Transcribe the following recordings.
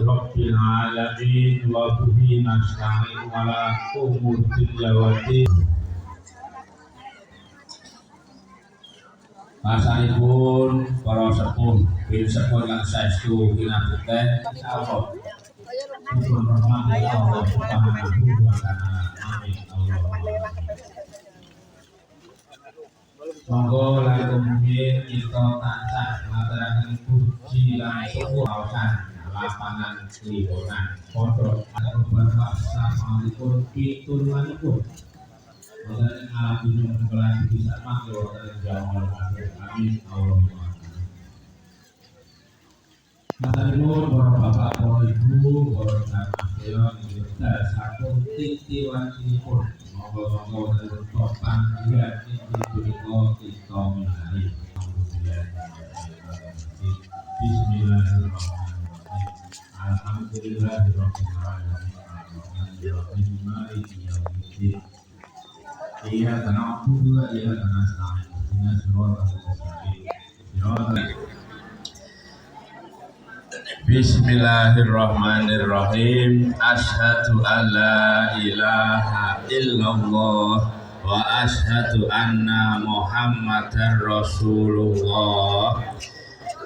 Rabbil alamin wa bihi nasta'in ala umuri dunya. Masanipun para sepuh bin sepuh lan saestu kinabekten insyaallah dipun rahmati Allah Subhanahu wa ta'ala. Amin Allahumma. Monggo lan kemudian kita tansah ngaturaken puji lan syukur kawasan lapangan Kliwonan pondok beberapa sasamipun piturunipun wonten alam dunya kebelan bisa makro wonten jamal amin Allahumma. Maturipun para bapak para ibu para jamaah sedaya sampun titiwanipun monggo-monggo wonten topan dia inggih punika kita minari. Bismillahirrahmanirrahim. Alhamdulillahirabbil alamin. Maliki yaumiddin. Iyyaka na'budu wa iyyaka nasta'in. Ihdinas siratal mustaqim. Bismillahirrahmanirrahim. Asyhadu an la ilaha illallah wa asyhadu anna Muhammadar Rasulullah.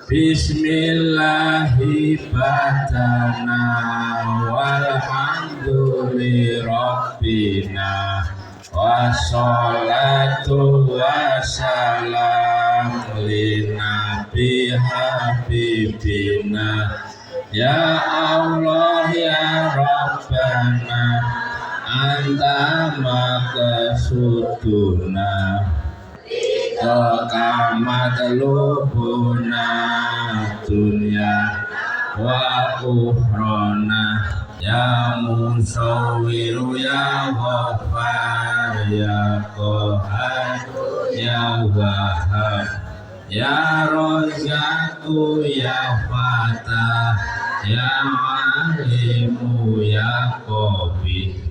Bismillahi badana walhamduli rabbina wassalatu wassalam linabi habibina ya Allah ya Rabbana anta makasuduna Kamat lubuna dunya wa ukhrona ya musawiru ya ghafar ya qahar ya wahhab ya razzaqu ya fatah ya alimu ya qabih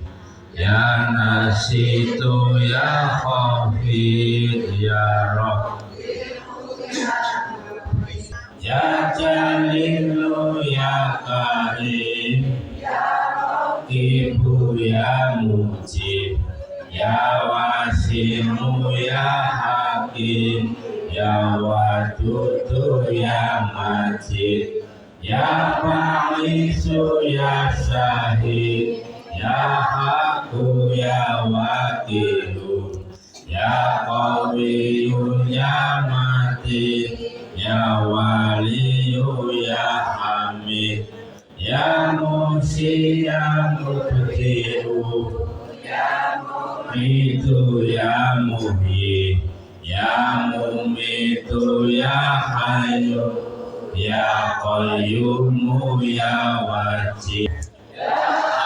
ya nasitu ya khafid ya Rabb ya jalilu ya karim ibu ya mujib ya wasimu ya hakim ya wadudu ya majid ya fa'isu ya syahid ya haku ya wakilu ya Ya Qawiyu Ya Matin Ya Waliyu Ya Hamid Ya Musi Ya Mubdi'u itu Ya Muhyi Ya Mumitu Ya Hayyu Ya Qayyumu Ya Wajid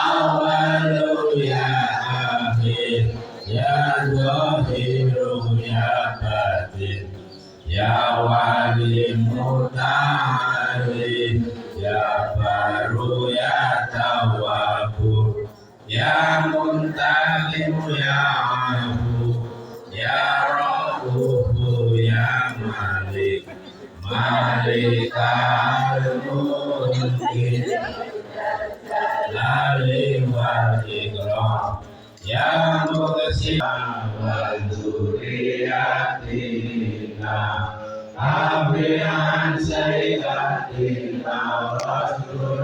Awalu Ya Akhir Ya Zahiru Ya Batin Ya Wali Muta'ali Ya Baru Ya Tawabu Ya Muntalim Ya Abu Ya Rabbuhu Ya Malik Malik Al-Mulki Lalim Wal Ikram Ya Muqsiyah Wa Zuriyatina Abi'an Sayyidatina Rasul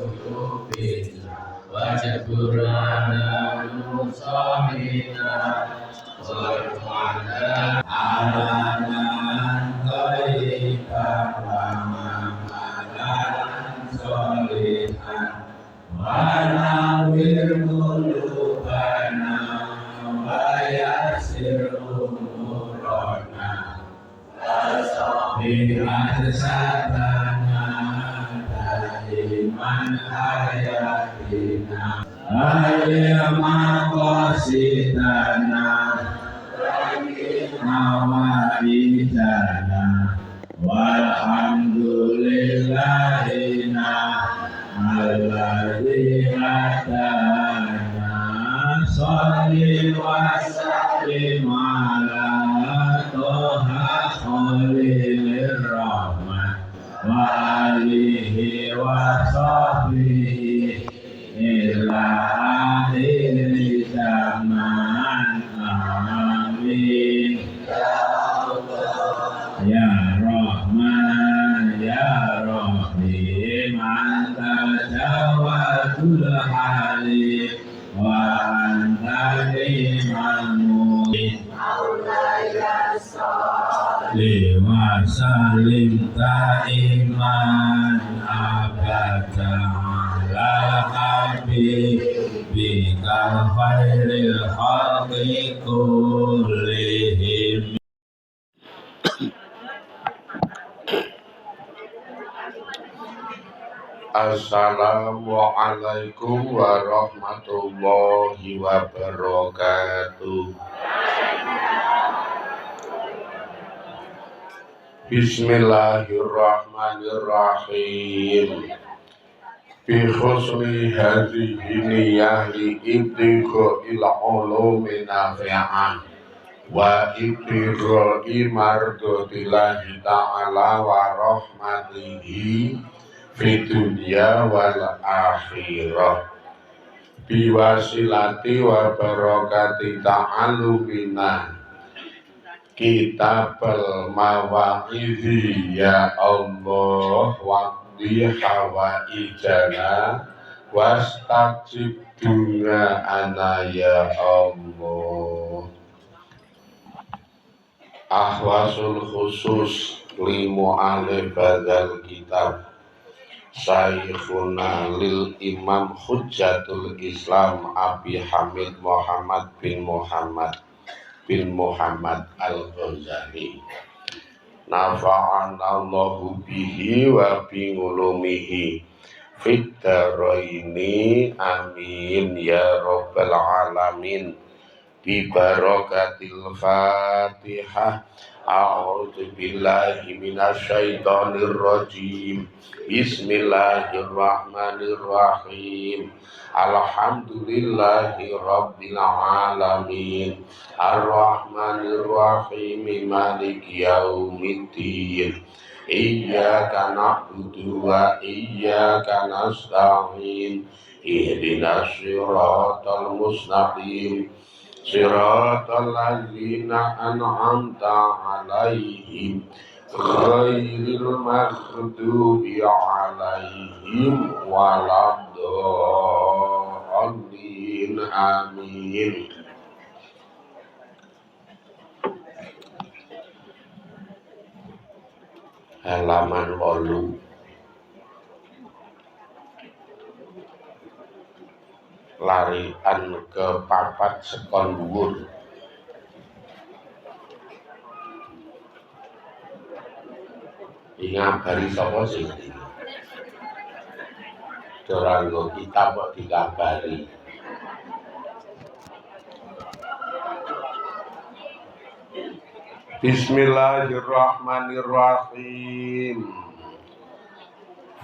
Al-Mutubina Wajabur ala Musahina Warfa'na Alanan Tayyiban Wa Mamalan Solihan Wanawir Mulubana Wayasir Umurona Bi'ad Satana Daiman Ayatina Ayyama Qasidana Nawaridana Walhamdulillahina Alladzi hadana Shalli wa sallim ala Toha Khalilur Rahman Wa alihi wa sahbihi ila akhir zaman amin ya Rahman ya Rahim anta jawadul halim wa anta liman mu'min lima salim ta'iman abada ala habibika khairil khalqi kullihim. Assalamualaikum warahmatullahi wabarakatuh. Bismillahirrahmanirrahim. Bi husni hadhihi niyyah li ibtigha ila ulumi nafi'ah wa ibtigha mardatillahi ta'ala wa rahmatihi fid dunya wal akhirah. Bi wasilati wa barakati ta'allumina Kitabul Mawa'idhi ya Allah waqdi hawaijana wastajib du'ana ya Allah. Ahwasul khusus limu alif badal kitab Syekhuna lil Imam Hujjatul Islam Abi Hamid Muhammad bin Muhammad Al-Ghazali. Nafa'anallahu bihi wa bi ulumihi fid dharaini amin ya rabbal alamin. Bi barakatil Fatihah. A'udzu billahi minasyaitonir rajim. Bismillahirrahmanirrahim. Alhamdulillahi rabbil alamin. Ar-Rahmanir-Rahim. Maliki yaumiddin. Iyyaka na'budu wa iyyaka nasta'in. Ihdinas siratal mustaqim. Siratal ladzina an'amta 'alaihim ghairil maghdubi 'alaihim waladdallin. Amin. halaman 8 larian ke papat sekon dhuwur. Ngabari sapa sih? Doranggo kitab kok dikabari. Bismillahirrahmanirrahim.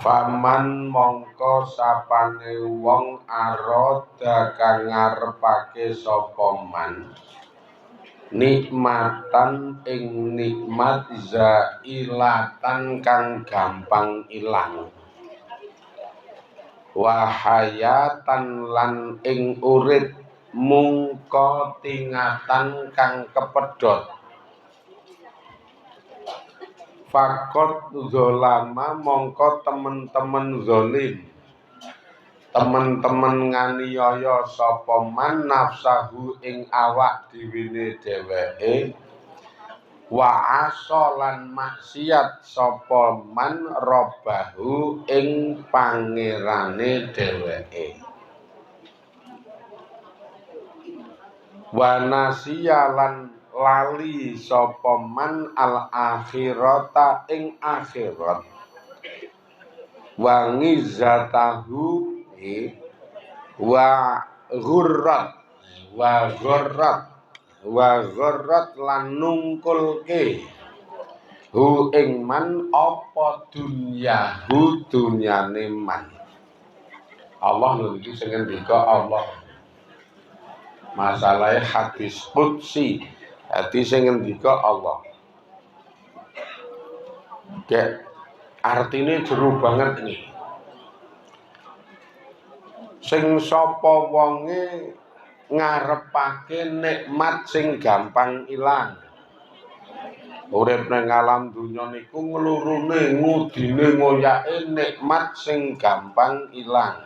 Faman mongko sapane wong aroda kang ngarepake sapa man nikmatan ing nikmat zailatan kang gampang ilang wahayatan lan ing urip mungko tingatan kang kepedhot fakot zolama mongko temen-temen zolim temen-temen nganiaya sapa man nafsahu ing awak diwine dheweke wa asolan maksiat sapa man robahu ing pangerane dheweke wa nasiyalan lali sapa man al akhirata ing akhirat wa ngizatahu wa ghurrat lan nungkulke hu ing man apa dunyahu dunyane man. Allah lho iki sing ngendika Allah. Masalahe hadis qudsi. Hadis sing ngendika Allah. Kayak artine jero banget nih. Sing sapa wonge ngarepake nikmat sing gampang ilang. Urip ning alam dunya niku nglurune ngudine ngoyake nikmat sing gampang ilang.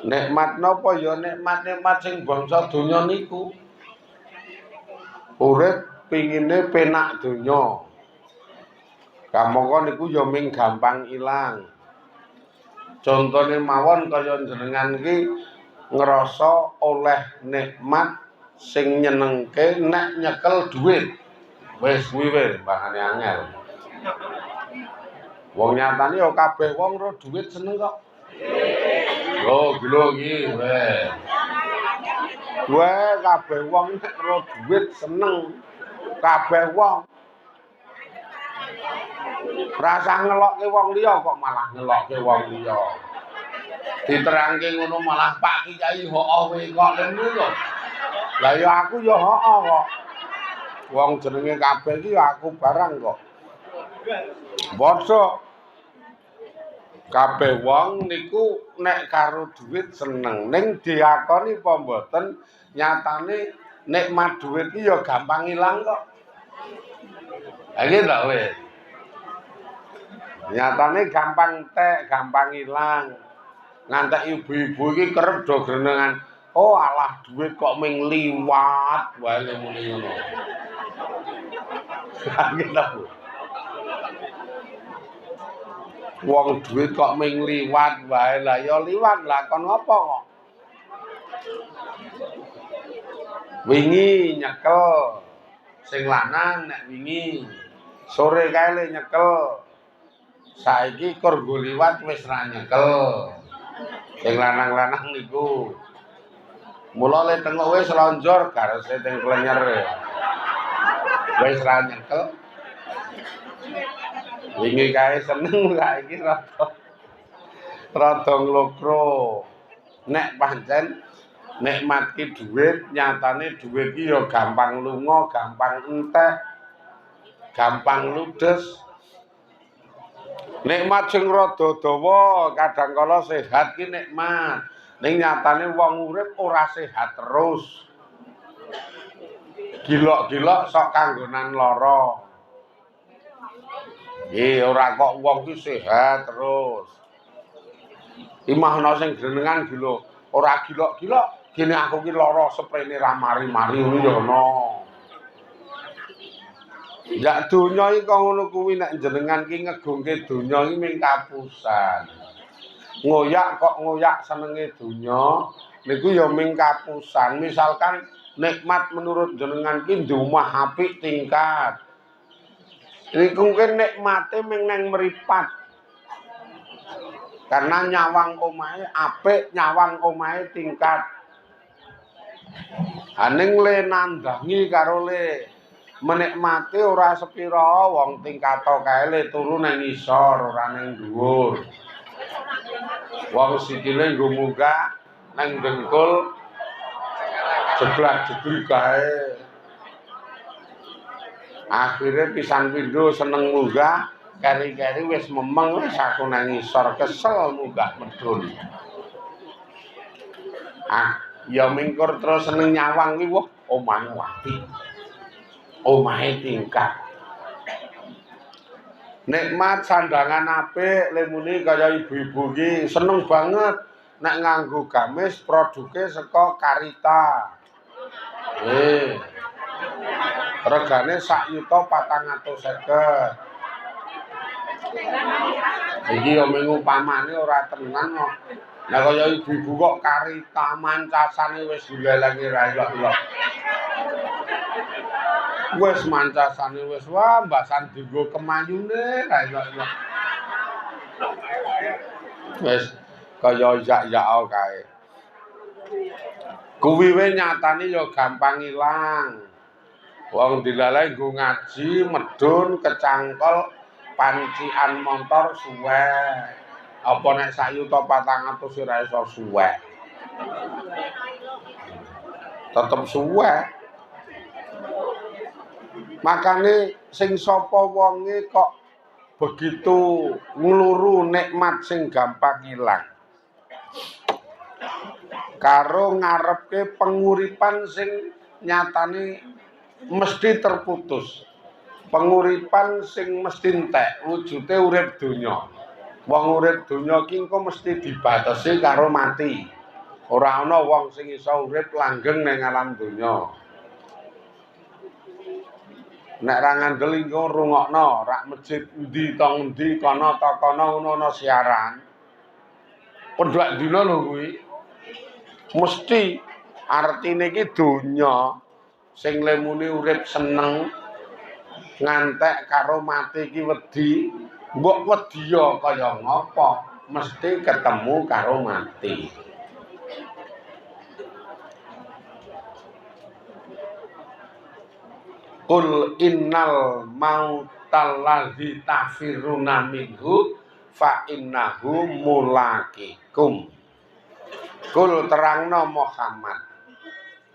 Nikmat napa ya nikmat-nikmat sing bangsa donya niku. Urip pingine penak donya. Kamangka niku ya ming gampang ilang. Contone mawon kaya jenengan iki ngrasa oleh nikmat sing nyenengke nek nyekel dhuwit. Wis kuwi wae bahane angel. Wong nyatane ya kabeh wong ro dhuwit seneng kok. Lho, gelo iki wae. Wae kabeh wong nek ro dhuwit seneng. Kabeh wong rasa ngelokke wong liya kok malah ngelokke wong liya. Diterangke ngono malah Pak Kyai hooh we kok lene lho. Lah ya aku ya hooh kok. Wong jenenge kabeh iki aku barang kok. Bodho. Kabeh wong niku nek karo dhuwit seneng, ning diakoni apa mboten nyatane nikmat dhuwit iki ya gampang ilang kok. Lah iki lho wis. Nyatane gampang tek, gampang ilang. Ngantek ibu-ibu iki kerep do grenengan, "Oh, alah dhuwit kok ming liwat wae muni ngono." Gitu. Wong dhuwit kok ming liwat wae. Lah ya liwat lah kon ngopo kok? Wingi nyekel sing lanang nek wingi sore kae le nyekel. Saiki kur go liwat wis ra nyekel. Sing lanang-lanang niku. Mula le tengok wis lonjor garese teng klenyer. Wis ra nyekel. Wingi kae seneng saiki rada nglokro. Nek pancen nikmat ki dhuwit, nyatane dhuwit ki ya gampang lunga, gampang entek, gampang ludes. Nikmat sing rada dawa kadang kala sehat ki nikmat. Ning nyatane wong urip ora sehat terus. Gilok-gilok sok kanggonan lara. Ora kok wong ki sehat terus. Imahna sing grenengan gilo, ora gilok-gilok, gene aku ki lara sprene ra mari-mari ngono ya ana. Ya donya iki kok ngono kuwi nek jenengan ki ngegungke donya iki ming kapusan. Ngoyak kok ngoyak senenge donya niku ya ming kapusan. Misalkan nikmat menurut jenengan ki di omah apik tingkat. Niku mungkin nikmate ming nang mripat. Karena nyawang omahe apik, nyawang omahe tingkat. Aning le nandangi karo le menikmati ora sepira wong tingkato kae le turu nang ngisor ora ning dhuwur. Wong sikile nggo munggah nang dengkul jeblak-jeblik kae. Akhire pisan pindho seneng munggah, keri-keri wis memeng wis aku nang ngisor kesel munggah medun. Ya mingkur terus seneng nyawang ki wah omahe apik. Omahe tingkat. Nikmat sandangan apik lemune kaya ibu-ibu ki seneng banget nek nganggo gamis produke saka Karita. Regane sak yuta 450. Iki yo mung upamane ora tenan kok. Lah kaya ibu-ibu kok Karita mancasane wis dilelengi ra ilok-ilok. Wis mancasane wis wah mbasan dienggo kemayune ra ilok-ilok. Wis kaya yak-yak kae. Kuwi wae nyatane ya gampang ilang. Wong dilalai nggo ngaji, medun, kecangkol, pancian motor suwe. Apa nek sak yuta 400 ora iso suwe. Tetep suwe. Makane sing sapa wonge kok begitu ngluru nikmat sing gampang ilang. Karo ngarepke penguripan sing nyatane mesti terputus. Penguripan sing mesti entek, wujude urip donya. Wong urip donya ki engko mesti dibatesi karo mati. Ora ana wong sing iso urip langgeng ning alam donya. Nek ra ngandel engko rungokno, rak masjid endi tong endi kono ta kono ngono ana siaran. Pendhuak dina lho kuwi. Mesti artine iki donya sing lemune urip seneng ngantek karo mati iki wedi, mbok wedi ya kaya ngapa mesti ketemu karo mati. Qul innal mautal ladzi tafiruna minhu fa innahu mulaqikum. Qul terangno Muhammad.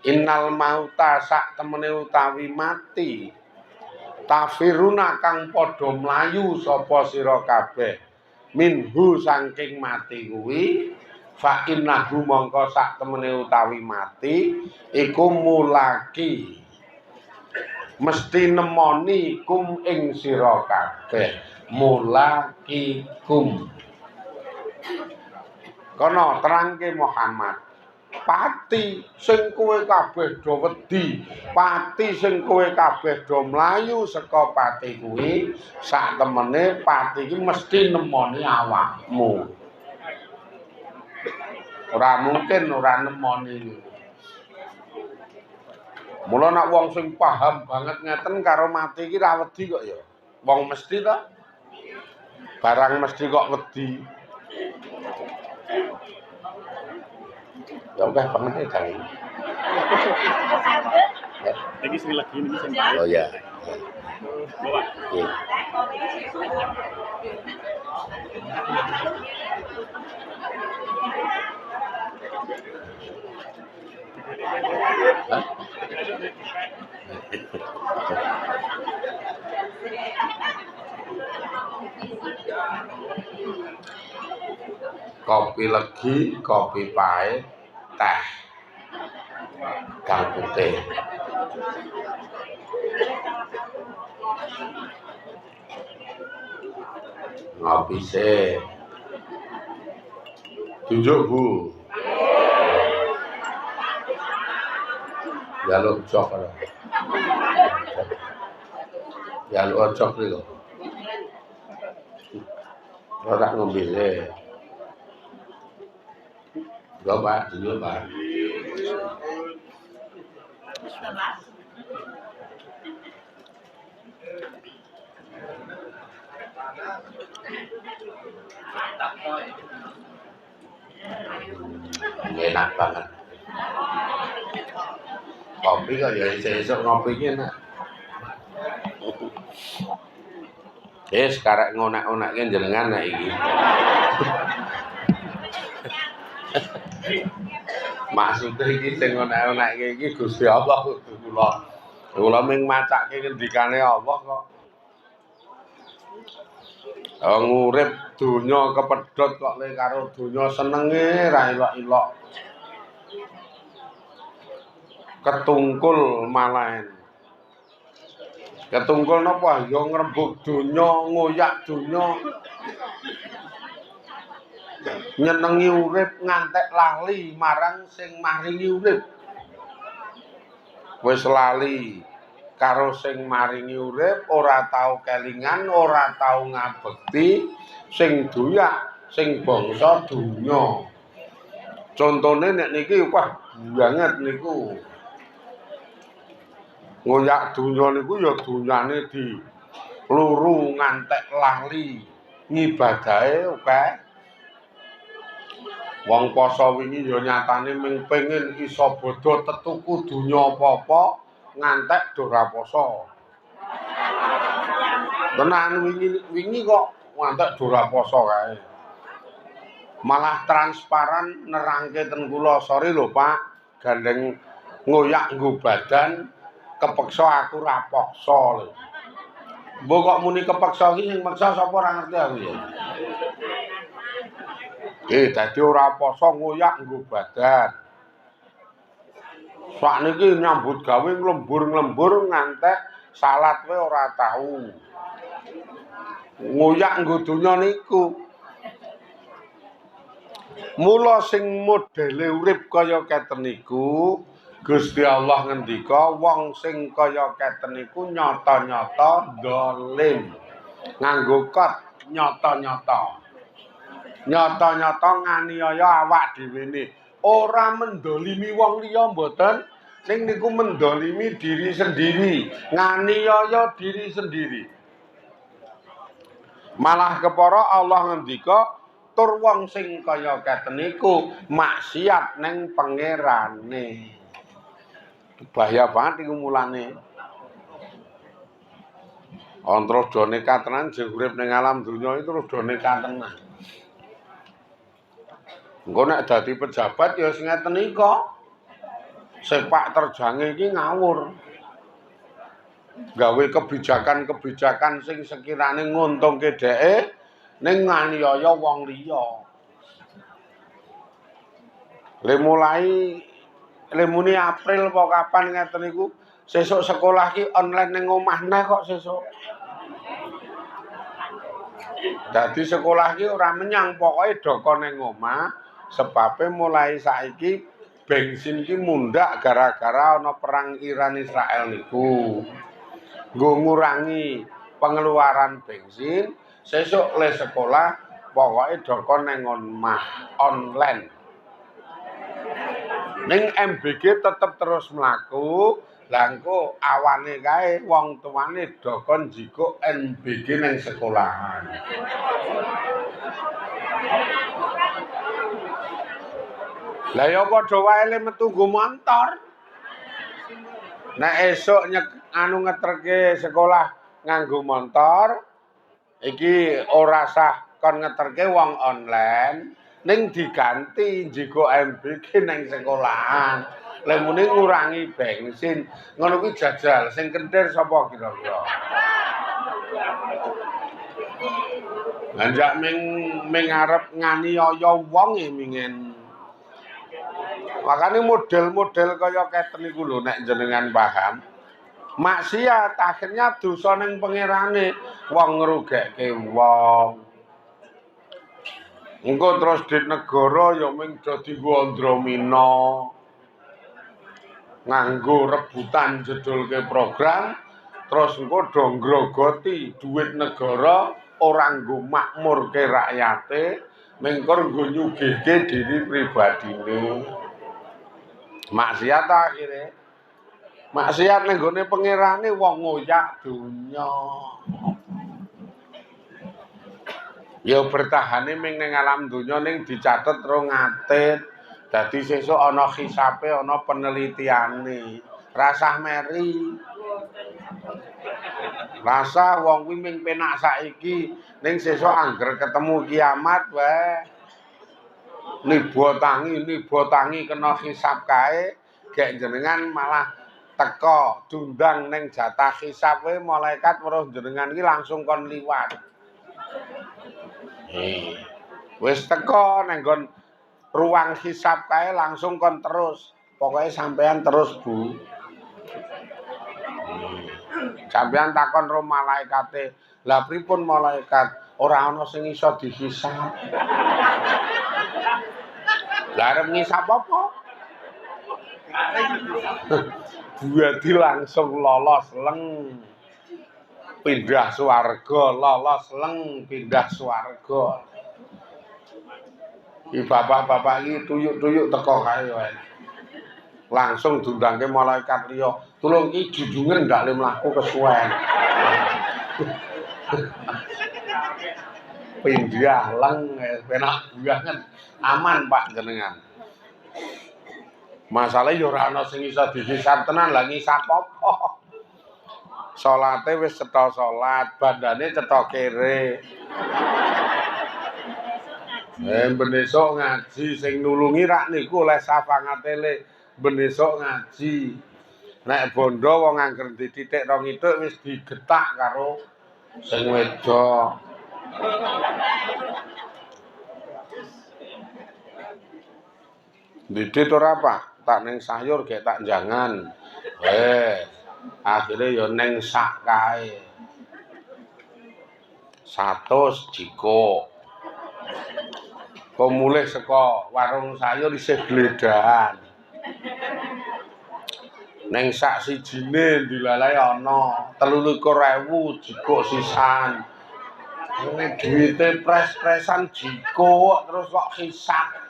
Innal mauta sak temene utawi mati. Tafiruna kang padha mlayu sapa sira kabeh. Minhu saking mati kuwi fa innahu mongko sak temene utawi mati iku mulaki. Mesti nemoni kum ing sira kabeh mulakikum. Kono terangke Muhammad. Pati sing kowe kabeh do wedi, pati sing kowe kabeh do mlayu saka pati kuwi, sak temene pati iki mesti nemoni awakmu. Ora mungkin ora nemoni. Mula nek wong sing paham banget ngeten karo mati iki ra wedi kok ya. Wong mesti to. Barang mesti kok wedi. Ya udah banget ya ini. Lagi sing lagi ini sing. Oh ya. Bawa. Oke. Hah? Kopi legi, kopi pahit, teh kang putih. Ngopi sih. Tunjuk Bu. Jaluk jok. Ya lu ojok lho. Ora ngombe le. Yo Pak, yo Pak. Enak banget. Kopi kok ya esuk ngopi ki enak. Sekarang ngonak-onakke jenengan nek iki. Maksudnya iki sing ngonak-onakke iki Gusti Allah kudu kula. Kula ming macake ngendikane Allah kok. Ngurip donya kepedhot kok le karo donya senenge ra ilok-ilok. Ketungkul malahan. Ketungkul napa? Ya ngrembug donya, ngoyak donya. Nyenengi urip ngantek lali marang sing maringi urip. Wis lali karo sing maringi urip, ora tau kelingan, ora tau ngabekti, sing doyak, sing bangsa donya. Contone nek niki wah banget niku. Ngoyak donya niku ya donyane di luru ngantek lali ngibadahe akeh. Wong poso wingi ya nyatane ming pengin iso bodho tetuku donya apa-apa ngantek do ora poso. Tenan wingi kok ngantek do ora poso kae. Malah transparan nerangke ten kula, sorry lho Pak, gandeng ngoyak nggo badan kepeksa aku ra paksa lho. Mbok kok muni kepeksa iki sing maksa sapa ora ngerti aku ya. Dadi ora poso ngoyak nggo badan. Sakniki nyambut gawe nglembur-nglembur ngantek salat wae ora tau. Ngoyak nggo donya niku. Mula sing modele urip kaya keten niku Gusti Allah ngendika wong sing kaya keten niku nyata-nyata dolim. Nganggo kot nyata-nyata. Nyata-nyata nganiaya awak dhewene. Ora mendolimi wong liya mboten, ning niku mendolimi diri sendiri, nganiaya diri sendiri. Malah kepara Allah ngendika tur wong sing kaya keten niku maksiat ning pangerane. Bahaya banget iku mulane. Terus do nekat tenan jek urip ning alam donya itu terus do nekat tenan. Engko nek dadi pejabat ya sing ngeten nika. Sepak terjange iki ngawur. Gawe kebijakan-kebijakan sing sekirane nguntungke dheke ning nganiaya wong liya. Le muni April apa kapan ngeten niku, sesuk sekolah ki online ning omah neh kok sesuk. Dadi sekolah ki ora menyang pokoke doko ning omah, sebabe mulai saiki bensin ki mundhak gara-gara ana perang Iran Israel niku. Nggo ngurangi pengeluaran bensin, sesuk le sekolah pokoke doko ning omah online. Ning MBG tetep terus mlaku, lha engko awane kae wong tuane dokon njikuk MBG ning sekolahan. Lah ya padha wae le metu nggo montor. Nek esuk ngeterke sekolah nganggo montor, iki ora sah kon ngeterke wong online. Ning diganti njiko MBG ning sekolahan. Lha muni ngurangi bensin. Ngono kuwi jajal sing kentir sapa kira-kira? Lanjak ming arep nganiaya wong mingen. Makane model-model kaya keten niku lho nek jenengan paham. Maksiat akhirnya dosa ning pangerane, wong ngrugekke wong. Engko terus di negara ya ming dadi Andromina. Nganggo rebutan jedulke program Terus engko do ngrogoti duit negara ora nggo makmurke rakyate, mengkor nggo nyugihke diri pribadine. Maksiat akhire. Maksiat ning gone pangerane wong ngoyak donya. Ya bertahane ming ning alam donya ning dicatet rong atit. Dadi sesuk ana hisape, ana penelitiane. Rasah meri. Rasa wong kuwi ming penak saiki ning sesuk angger ketemu kiamat wae. Nibo tangi kena hisab kae, gek jenengan malah teka dundang ning jatah hisab wae malaikat weruh jenengan iki langsung kon liwat. Wis teka nang nggon ruang hisab kae langsung kon terus. Pokoke sampean terus, Bu. Sampeyan takon ro malaikate, "Lah pripun malaikat? Ora ana sing iso dihisab." Lah arep ngisap apa? Dadi langsung lolos leng. Pindah swarga, lolos leng pindah swarga. Iki bapak-bapak iki tuyuk-tuyuk teko kae wae. Langsung diundangke malaikat liya, "Tulung iki junjungan ndak le mlaku kesuwen." Pindah leng penak banget. Aman Pak jenengan. Masalahe ya ora ana sing iso dihisab tenan, lah ngisap apa? Salate wis cetha salat, bandane cetha kere. Ben esuk ngaji sing nulungi rak niku oleh safangate le ben esuk ngaji. Nek bondo wong angger dititik rong ituk wis digetak karo sing wedok. Didit ora Pak, tak ning sayur gek tak jangan. Akhire ya ning sak kae. 100 jiko. Kok mulih saka warung sayur isih gledahan. Ning sak sijine dilalae ana 23.000 jiko sisan. Ini duwite pres-presan jiko terus kok hisab.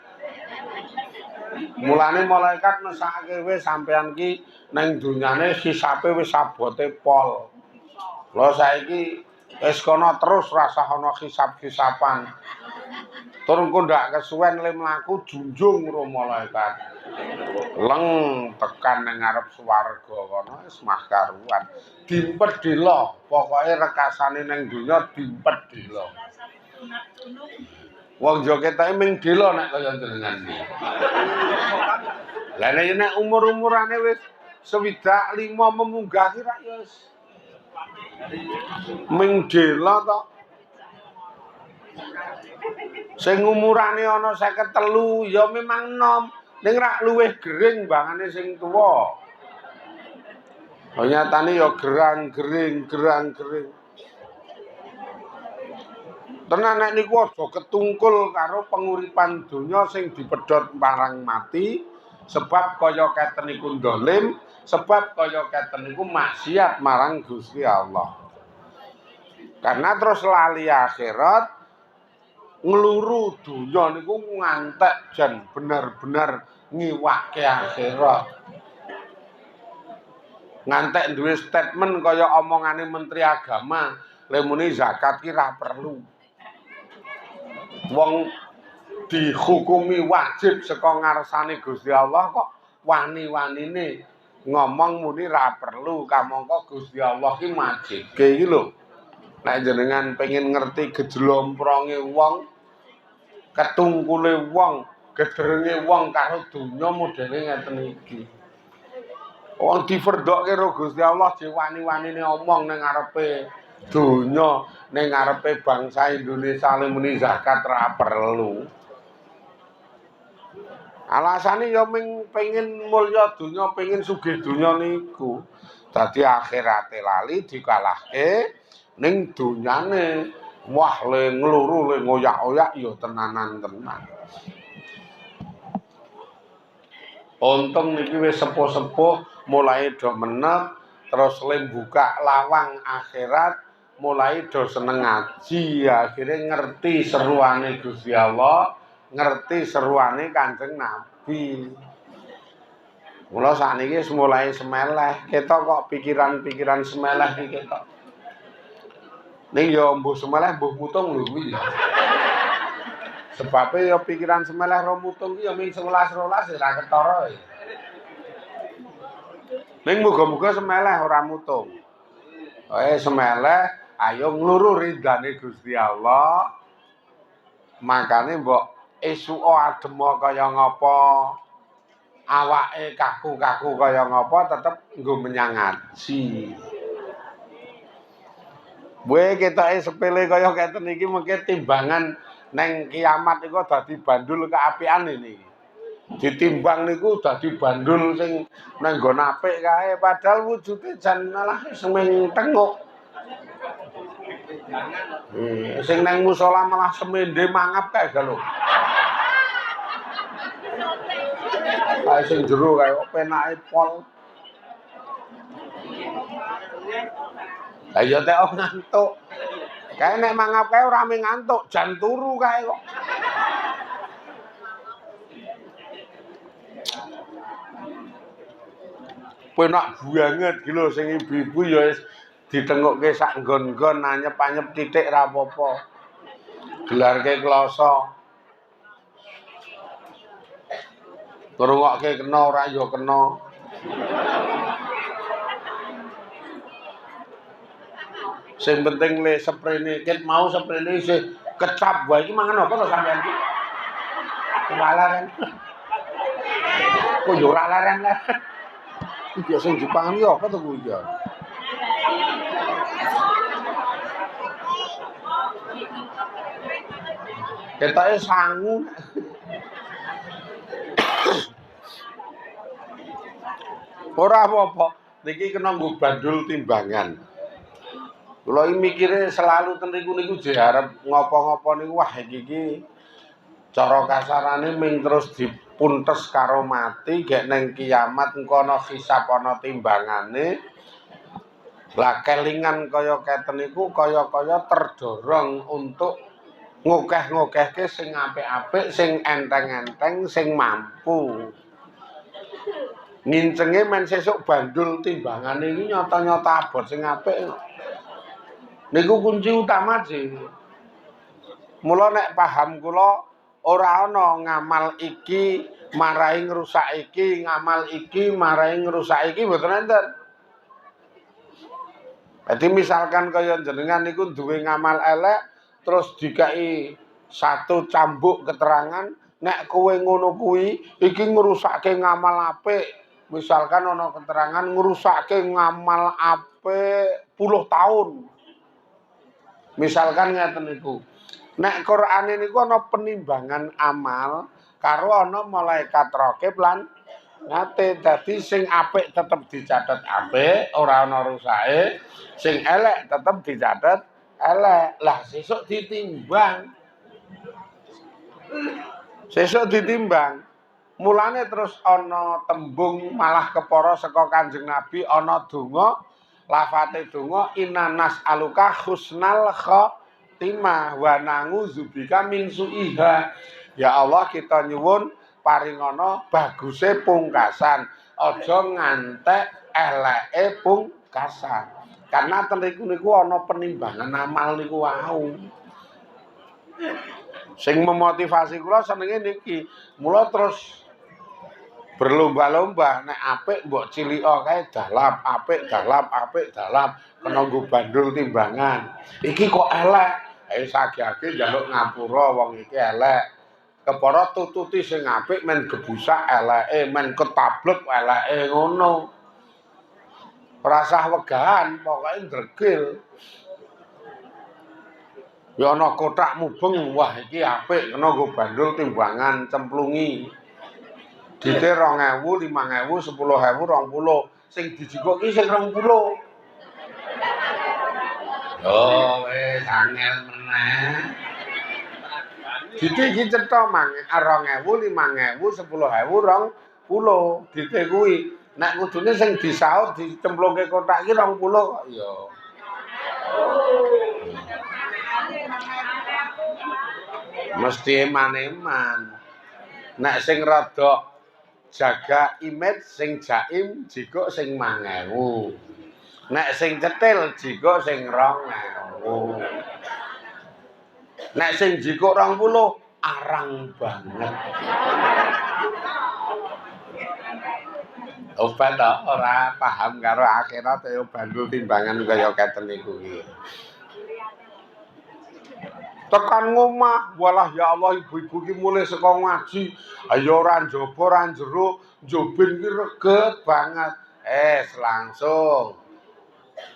Mulane malaikat mesake wis sampean ki ning dunyane hisabe wis abote pol. Lha saiki wis kono terus rasah ana hisab-hisapan. Tur engko ndak kesuwen le mlaku junjung ro malaikat. Leng tekan ning ngarep swarga kono wis mah karuan. Dimpet delo, pokoke rekasane ning donya dimpet delo. Wong joketake ming delo nek kaya jenengan iki. Lah nek umur-umurane wis 65 memunggah ki rak ya wis ming delo to. Sing umurane ana 53 ya memang enom, ning rak luwih gering bangane sing tuwa. Oh nyatane ya gerang-gering. Tenan nek niku aja ketungkul karo penguripan donya sing dipedhot marang mati, sebab kaya keten niku dolim, sebab kaya keten niku maksiat marang Gusti Allah. Karena terus lali akhirat, ngluru donya niku ngantek jan bener-bener ngiwake akhirat. Ngantek duwe statement kaya omongane Menteri Agama, le muni zakat ki ra perlu. Wong dihukumi wajib saka ngarsane Gusti Allah kok wani-wanine ngomong muni ra perlu, kamangka Gusti Allah ki majibke iki lho. Nek jenengan pengen ngerti gejlompronge wong, ketungkule wong, gedrenge wong karo donya modele ngeten iki. Wong diperdokke karo Gusti Allah wani-wanine omong ning ngarepe donya, ning ngarepe bangsa Indonesia le muni zakat ra perlu. Alasane ya ming pengin mulya donya, pengin sugih donya niku. Dadi akhirate lali dikalahke ning donyane. Wah le ngluru le ngoyak-oyak ya tenanan-tenan. Untung niki wis sepuh-sepuh mulai do menep terus lem buka lawang akhirat mulai do seneng ngaji akhirnya ngerti seruane Gusti Allah ngerti seruane Kanjeng Nabi. Mula sakniki wis mulai semeleh ketok kok pikiran-pikiran semeleh iki ketok. Ning ya mbuh semeleh mbuh mutung lho kuwi ya. Sebabe ya pikiran semeleh ro mutung ki ya ming 11-12 ya ra ketara ya. Ning muga-muga semeleh ora mutung. Semeleh ayo ngluru ridane Gusti Allah. Makane mbok esuka adem kaya ngapa, awake kaku-kaku kaya ngapa tetep nggo menyang ngaji. Kowe ketoke sepele kaya keten iki mengke timbangan neng kiamat iku dadi bandul keapian ini. Ditimbang niku dadi bandul sing nang nggon apik kae padahal wujude jan malah semeng tenguk. Sing nang musala malah semende mangap kae galo. Kae sing jero kae penake pol. Lah ya tek ngantuk. Kae nek mangap kae ora mung ngantuk, jan turu kae kok. Penak banget iki lho sing ibu-ibu ya wis ditengokke sak nggon-nggon anyep-anyep titik ra apa-apa. Gelarke kloso. Ngrungokke kena ora ya kena. Sing penting le sprene ket mau sprene isih kecap wae iki mangan apa to sampean iki? Kelalen. Kok yo ora laren lah. Iki sing dipangan iki apa to kuwi ya? Ketoke sangu. Ora apa-apa, niki kena nggo bandul timbangan. Kula iki mikire selalu ten niku diarep ngopo-ngopo niku wah iki cara kasarane ming terus dipuntes karo mati gek neng kiamat engko ana hisab ana timbangane. Lah kelingan kaya keten niku kaya-kaya terdorong untuk ngokeh-ngokehke sing apik-apik, sing enteng-enteng, sing mampu. Ngincenge men sesuk bandul timbangane iki nyata-nyata abot sing apik. Niku kunci utama sih. Mula nek paham kula ora ana ngamal iki marahi ngrusak iki, ngamal iki marahi ngrusak iki mboten enten. Jadi misalkan kaya jenengan niku duwe ngamal elek terus dikai satu cambuk keterangan nek kowe ngono kuwi iki ngrusakke ngamal apik. Misalkan ana keterangan ngrusakke ngamal apik 10 tahun. Misalkan ngeten niku. Nek Qur'ane niku ana penimbangan amal karo ana malaikat raqib lan ngate. Dadi sing apik tetep dicatet apik, ora ana rusake. Sing elek tetep dicatet elek. Lah sesuk ditimbang. Sesuk ditimbang. Mulane terus ana tembung malah kepara saka Kanjeng Nabi ana donga lafate donga innanas aluka husnal khatimah wa nanguzubika min suiha. Ya Allah kita nyuwun paringana baguse pungkasan aja ngantek eleke pungkasan. Karena ten niku ana penimbangan amal niku wau. Sing memotivasi kula senenge niki. Mula terus berlomba-lomba nek apik mbok cilika kae dalap apik dalap kena nggo bandul timbangan. Iki kok elek. Ayo sagi-agi njaluk ngapura wong iki elek. Kepara tututi sing apik men gebusak eleke, men ketablek eleke ngono. Rasah wegahan pokoke ndregil. Ya ana kotak mubeng, wah iki apik kena nggo bandul timbangan cemplungi. Dite 2000, 5000, 10000, 20. Sing dijikuk ki sing 20. Oh, wis angel meneh. Dite iki cetha 2000, 5000, 10000, 20. Dite kuwi Nek kudune sing disaut dicemplungke kotak iki 20 kok ya. Mesti eman-eman. Nek sing rada jaga image sing jaim jiko sing 5.000. Nek sing cetil jiko sing 2.000. Nek sing jiko 20 arang banget. Obat ora paham karo akhirat ya bandul timbangan kaya keten niku iki. Tekan ngomah, walah ya Allah ibu-ibu ki mulai saka ngaji, ayo ora njaba ora njero, njobin ki reget banget. Langsung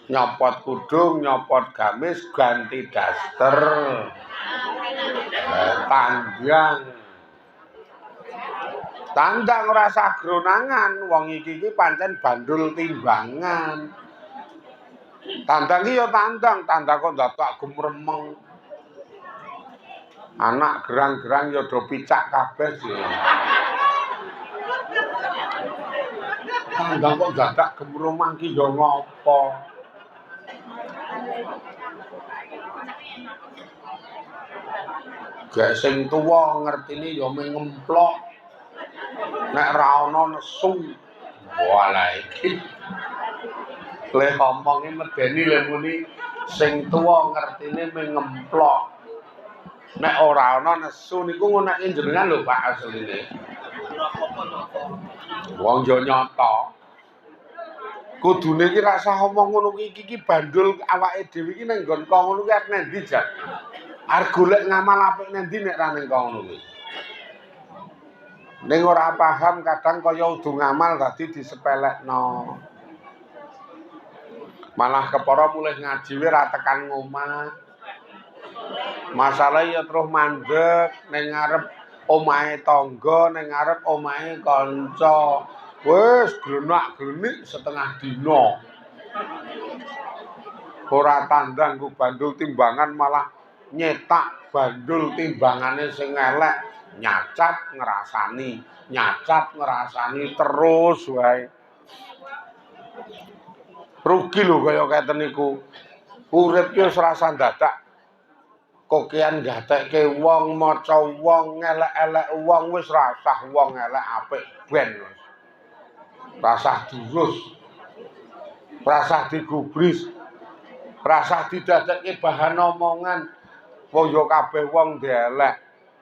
nyopot kudung, nyopot gamis, ganti daster. Tandang ora sagronangan, wong iki pancen bandul timbangan. Tandang ki ya tandang kok dadak gemremeng. Anak gerang-gerang ya do picak kabeh sih. Tandang kok dadak gemremeng ki ya ngopo? Gek sing tuwa ngertine ya mung ngemplok. Nek ra ana nesu. Walah iki. Le omonge medeni le muni sing tuwa ngertine mung ngemplok. Nek ora ana nesu niku ngonake jenengan lho Pak asline. Wong yo nyata. Kudune iki ra usah omong ngono iki bandul awake dhewe iki ning nggon kok ngono ki arep nendi jan. Arep golek ngamal apik nendi nek ra ning kok ngono ki. Ning ora paham kadang kaya udu ngamal dadi disepelekno. Malah kepara mulih ngaji we ra tekan ngomah. Masalah ya terus mandek ning ngarep omahe tangga, ning ngarep omahe kanca. Wis grenak-grenik setengah dina. Ora tandang ku bandul timbangan malah nyetak bandul timbangane sing elek, nyacat ngrasani terus wae. Rugi lho kaya keten niku. Urip ki wis rasa dadak kokean gatekke wong, maca wong, elek-elek wong wis rasah wong elek apik ben. Rasah durus. Rasah digubris. Rasah didadekke bahan omongan. Kaya kabeh wong dielek.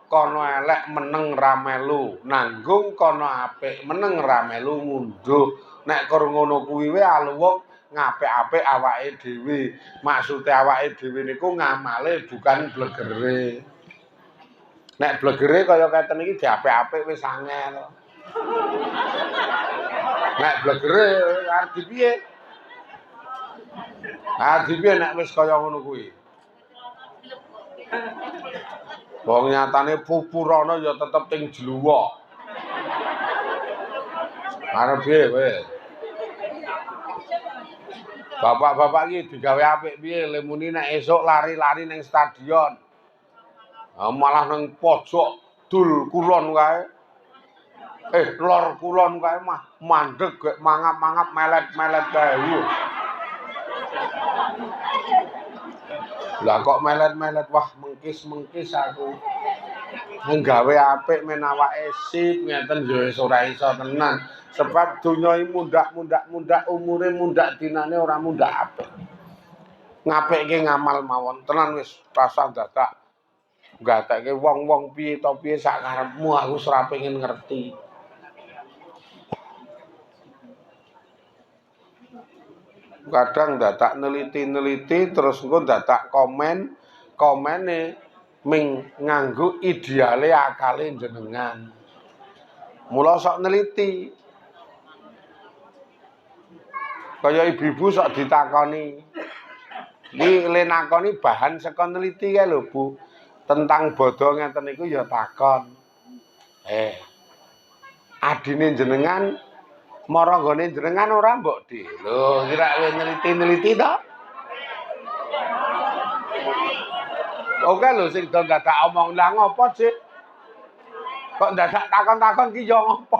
Kono elek meneng ra melu nanggung, kono apik meneng ra melu ngunduh. Nek kur ngono kuwi wae aluwung ngapik-apik awake dhewe. Maksude awake dhewe niku ngamale bukan blegere. Nek blegere kaya keten iki diapik-apik wis angel. Nek blegere arep piye? Arep piye nek wis kaya ngono kuwi? Wong nyatane pupurana ya tetep ting jluwok. Arep piye kowe? Bapak-bapak iki digawe apik piye le muni nek esuk lari-lari ning stadion. Malah nang pojok dul kulon kae. Lor kulon kae mah mandeg gek mangap-mangap melet-melet kae. Lah kok melet-melet wah mengkis-mengkis aku. Nggawe apik men awake sip ngeten ya wis ora iso tenan. Sebab donya iki mundak umure mundak dinane ora mundak apik. Ngapikke ngamal mawon tenan wis rasa dadak gatekke wong-wong piye to piye sak karepmu aku ora pengin ngerti. Kadang dadak neliti-neliti terus engko dadak komene ming nganggo ideale akale jenengan. Mula sok neliti. Kaya ibu-ibu sok ditakoni. Iki le nakoni bahan saka neliti kae lho, Bu. Tentang bodho ngeten niku ya takon. Adine jenengan mara nggone jenengan ora mbok Di. Lho, kira kowe neliti-neliti to? Oke lho sing do dadak omong lah ngopo, Dik? Kok dadak takon-takon ki ya ngopo?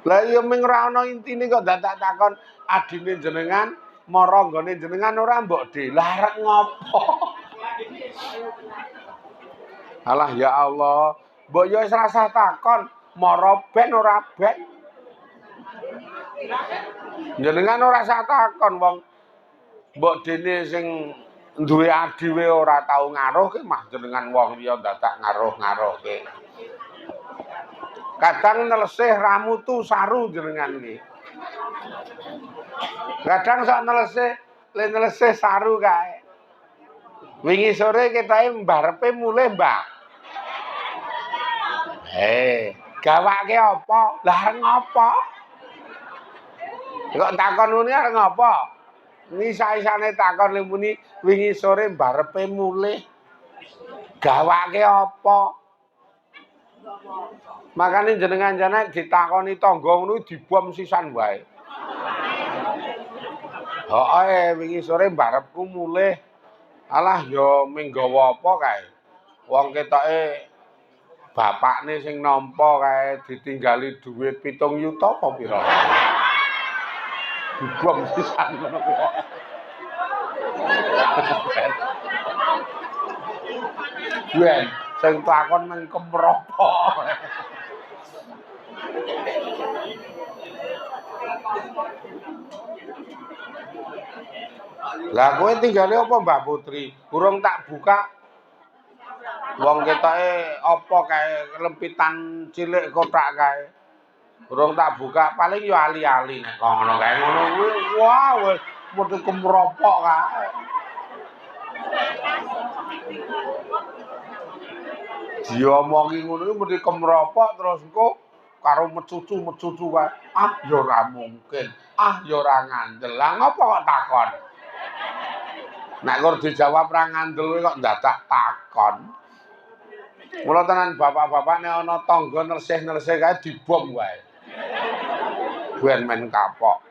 Lah iya ming ora ana intine kok dadak takon adine jenengan mara nggone jenengan ora mbok De. Lah arep ngopo? Alah ya Allah, mbok yo wis rasah takon, mara ben ora ben. Jenengan ora usah takon wong mbok dene sing duwe adiwe ora tau ngaruhke mah jenengan wong liya dadak ngaruh-ngaruhke. Kadang nelesih ramutu saru jenengan iki. Kadang sok nelesih saru kae. Wingi sore ketoke mbarepe mulih, Mbak. Gawake apa? Lah arep ngopo? Kok takon muni arep ngopo? Ini saisane takon muni wingi sore mbarepe mulih. Gawake apa? Makane jenengan jane ditakoni tangga ngono dibom sisan wae. Heeh, wingi sore mbarepku mulih. Alah ya ming gawa apa kae. Wong ketoke bapakne sing nampa kae ditinggali dhuwit 7 yuta apa pira. Dibom sisan ngono kuwi. Ben, sing takon nang kemropo. Lah kowe tinggale apa Mbak Putri? Urung tak buka. Wong ketoke apa kae lempitan cilik kotak kae. Urung tak buka, paling yo ali-ali nek ngono kae ngono kuwi. Wah, wis padha kemropok kae. Diomongi ngono kuwi mesti kemropok terus engko karo mecucu wae. Ah, ya ora mungkin. Ah, ya ora ngandel. Lah ngopo kok takon? Nek kok dijawab ra ngandel kok dadak takon. Mula tenan bapak-bapak nek ana tangga nersih-nersih kae dibom wae. Ben men kapok.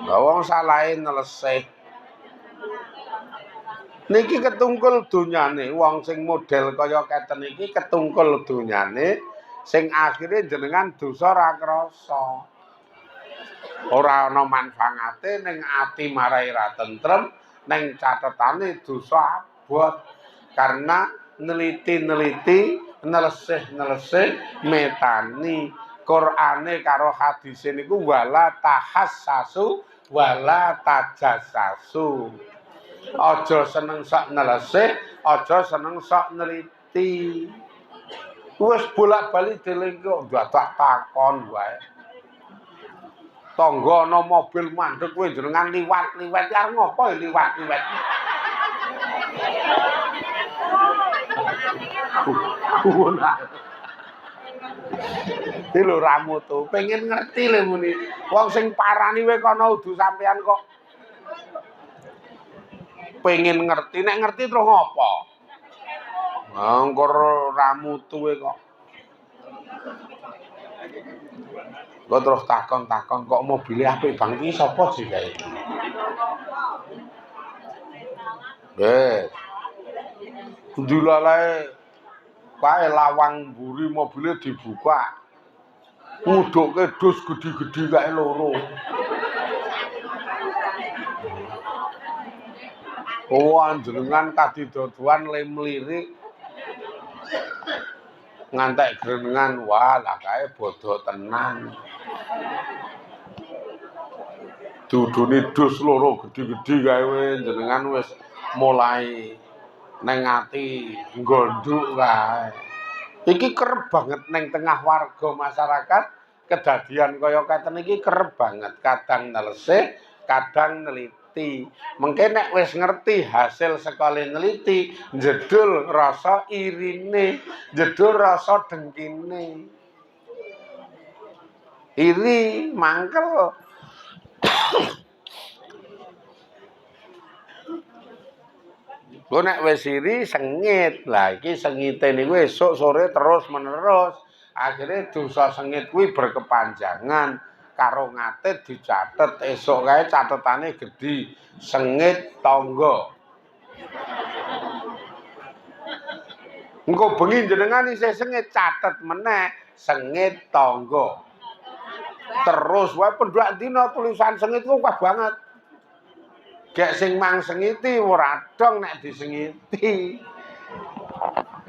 Lah wong salahe nersih. Niki ketungkul donyane wong sing model kaya keten iki ketungkul donyane sing akhire jenengan dosa ra krasa. Ora ana manfaate ning ati marai ra tentrem, ning catetane dosa abot. Karena neliti-neliti, nelesih-nelesih metani Qur'ane karo hadise niku wala tahassasu wala tajassasu. Aja seneng sak nelesih, aja seneng sak neliti. Wis bolak-balik deling kok dadak takon wae. Tangga ana mobil mandheg kowe jenengan liwat-liwat arep ngopo ya liwat-liwat. Iki lho ramu to, pengen ngerti lho muni. Wong sing parani kowe kono udu sampean kok pengen ngerti, nek ngerti terus ngopo? Engko ramu tuwe kok. Kok terus takon-takon kok mobilnya apik banget iki sapa sih kae? Ndulalae kae lawang mburi mobilnya dibuka. Ngudukke dus gedhi-gedhi kae loro. Oh, jenengan tadi dodoan le mlirik. Ngantek grenengan, wah lah kae bodoh tenan. Dudune dus loro gedhi-gedhi kae jenengan wis mulai neng ati nggonduk kae. Iki kerep banget neng tengah warga masyarakat kedadian kaya keten iki kerep banget, kadang nelesih, kadang neliti. Mengke nek wis ngerti hasil sekali neliti, jedul rasa irine, jedul rasa dengkine. Iri mangkel. Kok nek wis iri sengit. Lah iki sengite niku esuk sore terus menerus. Akhire dosa sengit kuwi berkepanjangan. Karo ngate dicatet esuk kae catetane gedhi sengit tangga. Engko bengi jenengan isih sengit catet meneh sengit tangga. Terus wae pendhuak dina tulisan sengit ku akeh banget. Gek sing mang sengiti ora dong nek disengiti.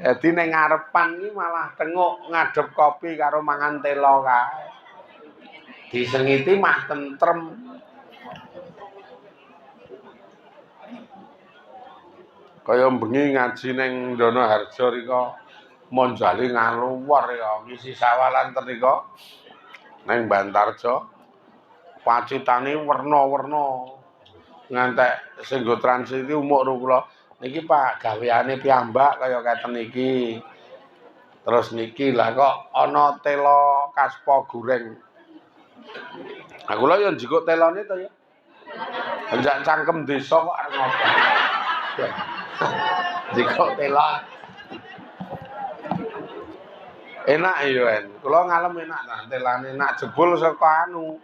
Dadi ning ngarepan iki malah tenguk ngadep kopi karo mangan telo kae. Disengiti mah tentrem. Kaya bengi ngaji ning Ndono Harjo rika monjali ngaluwar ya ngisi sawalan tenika ning Bantarjo. Pacitane werna-werna. Ngantek sing nggo transit iki umuk kula. Niki Pak gaweane piyambak kaya keten iki. Terus niki lah kok ana tela kaspa goreng. Aku lho ya njikuk telone to ya. Njak cangkem desa kok arep ngopo. Njikuk tela. Enak ya, En. Kula ngalem enak ta, telane enak jebul saka anu.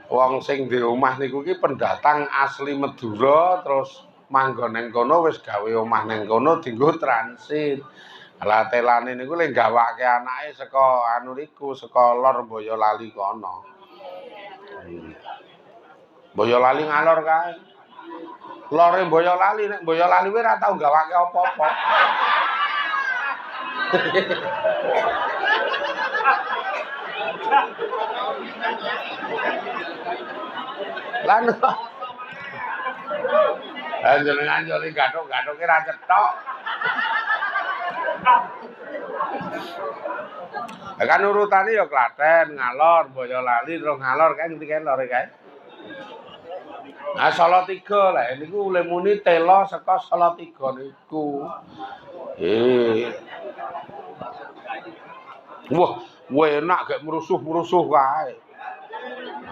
Wong sing di omah niku ki pendatang asli Madura terus manggon ning kono wis gawe omah ning kono dienggo transit. Lah telane niku le gawake anake saka anu niku, saka lor Boyolali kono. Boyolali ngalor kae. Lore Boyolali nek Boyolali kuwi ora tau gawake apa-apa. Lan jenengan yo gathuk-gathuke ra cetok. Kan urutane ya Klaten, Ngalor, Boyolali, terus Ngalor kae ngendi kae lore kae. Nah, Salatiga lah niku ule muni tela saka Salatiga niku. Wah, enak gek merusuh-merusuh kae.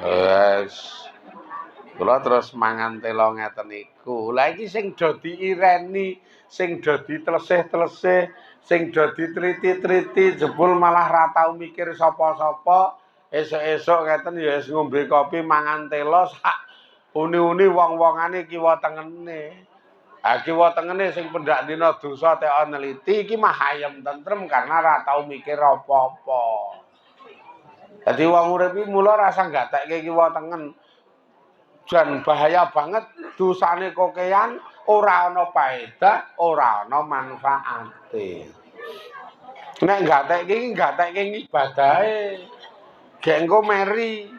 Wes. Kula terus mangan tela ngeten niku. Lah iki sing do diireni, sing do ditelesih-telesih, sing do ditriti-triti jebul malah ra tau mikir sapa-sapa. Esuk-esuk ngeten ya wis ngombe kopi mangan tela sak uni-uni wong-wongane kiwa tengene. Ha kiwa tengene sing pendak dina dosa teka neliti iki mah ayem tentrem karena ra tau mikir apa-apa. Dadi wong urip iki mula rasa gatekke kiwa tengen. Jan bahaya banget dosane kokean ora ana paedah, ora ana manfaate. Nek gatekke iki gatekke ibadahe. Gek engko meri.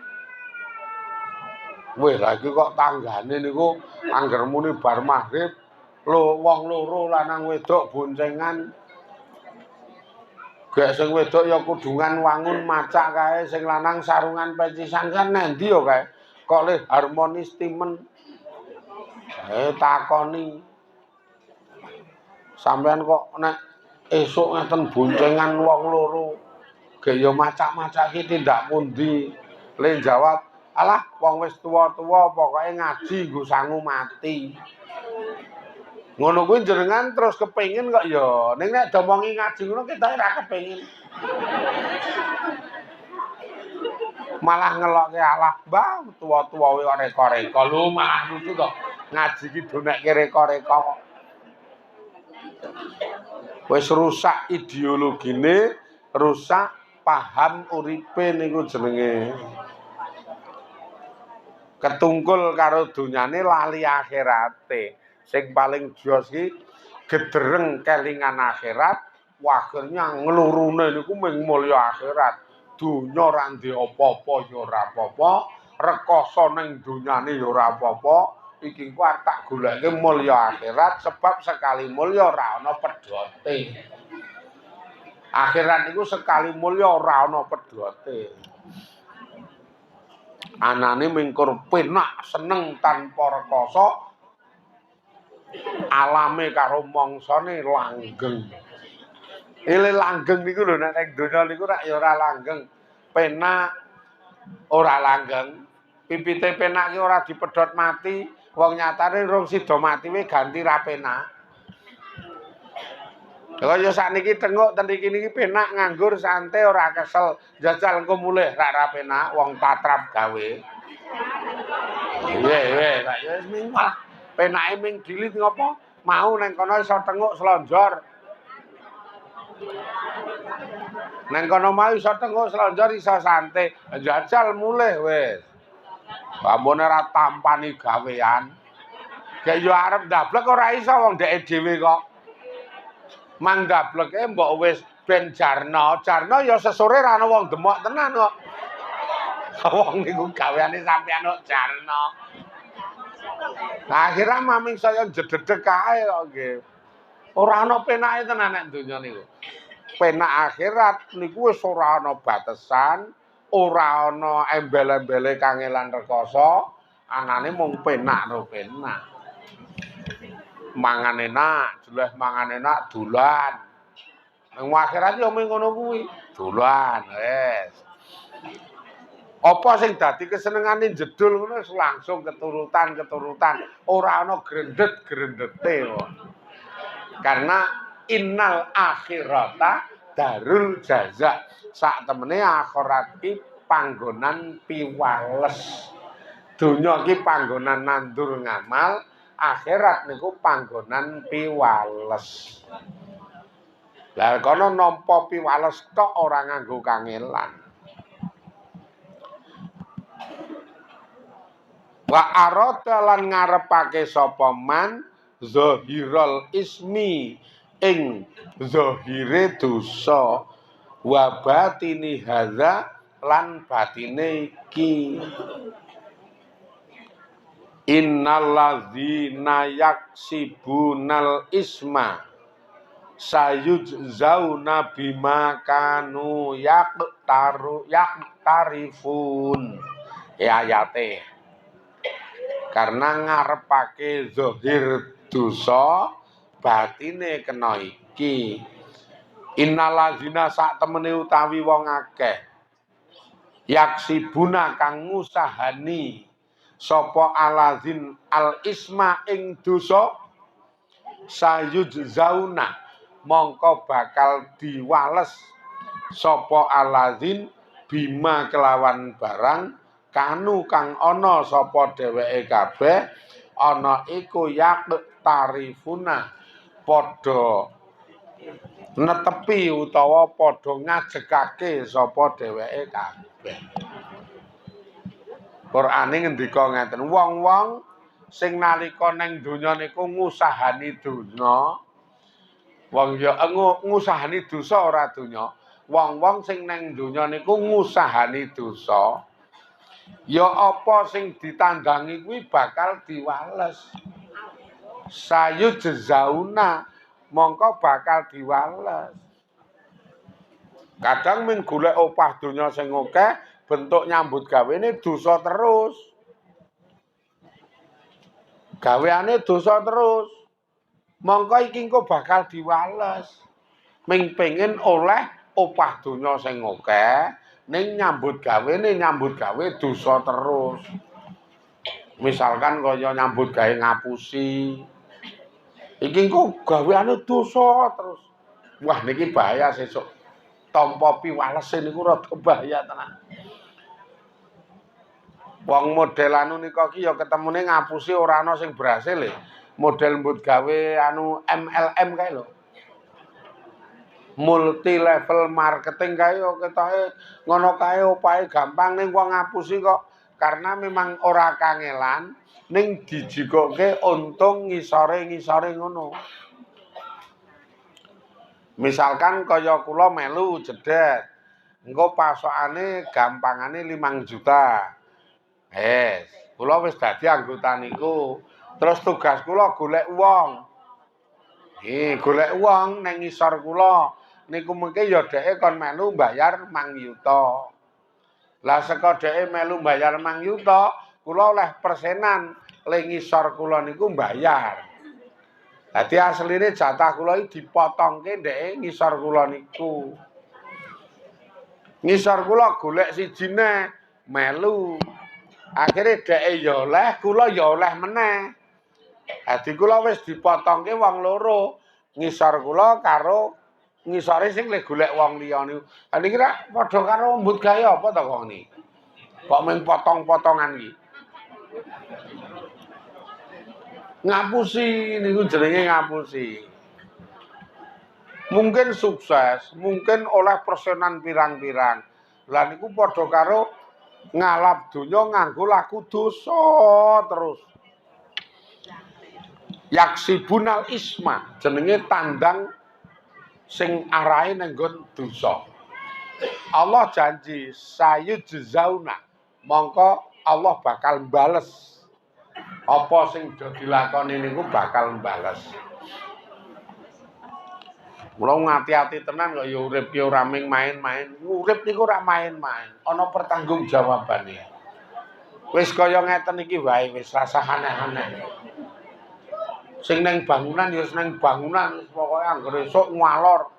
Wih, lagi kok tanggane niku angger muni bar maghrib, lho wong loro lanang wedok boncengan. Gek sing wedok ya kudungan wangun macak kae, sing lanang sarungan pecisan kan nendi ya kae. Kok le harmonis timen. Takoni. Sampean kok nek esuk ngeten boncengan wong loro. Gek ya macak-macak iki tindak pundi? Le jawab, alah wong wis tuwa-tuwa pokoke ngaji nggo sangu mati. Ngono kuwi jenengan terus kepengin kok ya. Ning nek domongi ngaji ngono kita ora kepengin. Malah ngelokke alah mbah tuwa-tuwa kuwi kok reka-reka. Lho malah lucu to. Ngaji iki donekke reka-reka kok. Wis rusak ideologine, rusak paham uripe niku jenenge. Ketungkul karo donyane lali akhirate. Sing paling jos iki gedereng kelingan akhirat, akhirnya nglurune niku mung mulya akhirat. Donya ora ndek apa-apa ya ora apa-apa, rekoso ning donyane ya ora apa-apa. Iki ku arep tak goleke mulya akhirat sebab sekali mulya ora ana pedote. Akhirat niku sekali mulya ora ana pedote. Anane mingkur penak seneng tanpa rekoso. Alame karo mangsane langgeng. Ile langgeng niku lho nek ning donya niku rak ya ora langgeng. Penak ora langgeng. Pipite penak ki ora dipedhot mati, wong nyatane rung sida mati we ganti ra penak. Kaya sakniki tenguk ten iki niki penak nganggur santai ora kesel, jajal engko mulih ra penak wong tatrap gawe. Weh, tak ya wis minggu. Penake ming dilit ngopo? Mau nang kono iso tenguk slonjor. Nang kono mau iso tengok slonjor iso santai, njajal mulih wis. Ampune ora tampani gawean. Kayak yo arep ndablek ora iso wong dhek dhewe kok. Mang ndableke mbok wis ben jarno, jarno ya sesore ra ana wong demok tenan kok. Wong niku gaweane sampeyan kok jarno. Nah, akhirnya maming saya jededek kae kok nggih. Ora ana penake tenan nek donya niku. Penak akhirat niku wis ora ana batesan, ora ana embel-embele kangelan rekoso, anane mung penak ro penak. Mangan enak, jeleh mangan enak dolan. Nang akhirat yo mung ngono kuwi, dolan wis. Apa sing dadi kesenengane jedul ngono langsung keturutan, ora ana grendet-grendete kok. Karena innal akhirata darul jaza. Sak temene akhirat ki panggonan piwales. Donya ki panggonan nandur ngamal, akhirat niku panggonan piwales. Lah kono nampa piwales tok ora nganggo kangelan. Wa arada lan ngarepake sapa man zahirul ismi ing zahire dosa wa batini hadza lan batine iki innalladzina yaksibunal isma sayujzauna bima kanu yaktarifun ayate. Karena ngarepake zahir dosa batine kena iki. Innalazina sak temene utawi wong akeh yaksibuna kang ngusahani sapa alazin al isma ing dosa sayujzauna mongko bakal diwales sapa alazin bima kelawan barang kanu kang ana sapa dheweke kabeh ana iku yak tarifuna padha netepi utawa padha ngajekake sapa dheweke kabeh. Qur'ane ngendika ngeten, wong-wong sing nalika ning donya niku ngusahani donya, wong ya ngusahani dosa ora donya. Wong-wong sing ning donya niku ngusahani dosa, ya apa sing ditandangi kuwi bakal diwales. Sayu jezauna mongko bakal diwales. Kadang mung golek opah donya sing akeh, bentuk nyambut gawene dosa terus. Gaweane dosa terus. Mongko iki engko bakal diwales. Ming pengin oleh opah donya sing akeh, ning nyambut gawe dosa terus. Misalkan kaya nyambut gawe ngapusi. Iki engko gaweane dosa terus. Wah niki bahaya sesuk. Tampa piwalese niku rada bahaya tenan. Wong model anu nika ki ya ketemune ngapusi ora ana sing berhasil e. Model mbut gawe anu MLM kae lho. Multi level marketing kae yo ketoke ngono kae opahe gampang ning wong ngapusi kok karena memang ora kangelan ning dijikoke untung ngisore-ngisore ngono. Misalkan kaya kula melu jedet. Engko pasokane gampangane 5 juta. Kula wis dadi anggota niku. Terus tugas kula golek wong. Golek wong ning ngisor kula. Niku mengke ya dheke kon melu mbayar 5 yuta. Lah saka dheke melu mbayar 5 yuta, kula oleh persenan le ngisor kula niku mbayar. Dadi asline jatah kula iki dipotongke dheke ngisor kula niku. Ngisor kula golek sijine melu. Akhire dheke ya oleh, kula ya oleh meneh. Dadi kula wis dipotongke wong loro, ngisor kula karo ngisore sing le golek wong liya niku. Lah niki ra padha karo mbut gawe apa to kok niki? Kok mung potong-potongan iki. Ngapusi niku jenenge ngapusi. Mungkin sukses, mungkin oleh persenan pirang-pirang. Lah niku padha karo ngalap donya nganggo laku dosa terus. Yaksibunal isma, jenenge tandang sing arahe nang nggon dosa. Allah janji sayujzauna, mongko Allah bakal bales apa sing do dilakoni niku bakal bales. Mula ngati-ati tenan kok ya urip ki ora mung main-main. Urip niku ora main-main, ana pertanggungjawabane. Wis kaya ngeten iki wae wis rasa aneh-aneh. Sing nang bangunan ya wis nang bangunan, pokoke anggere esuk ngalor.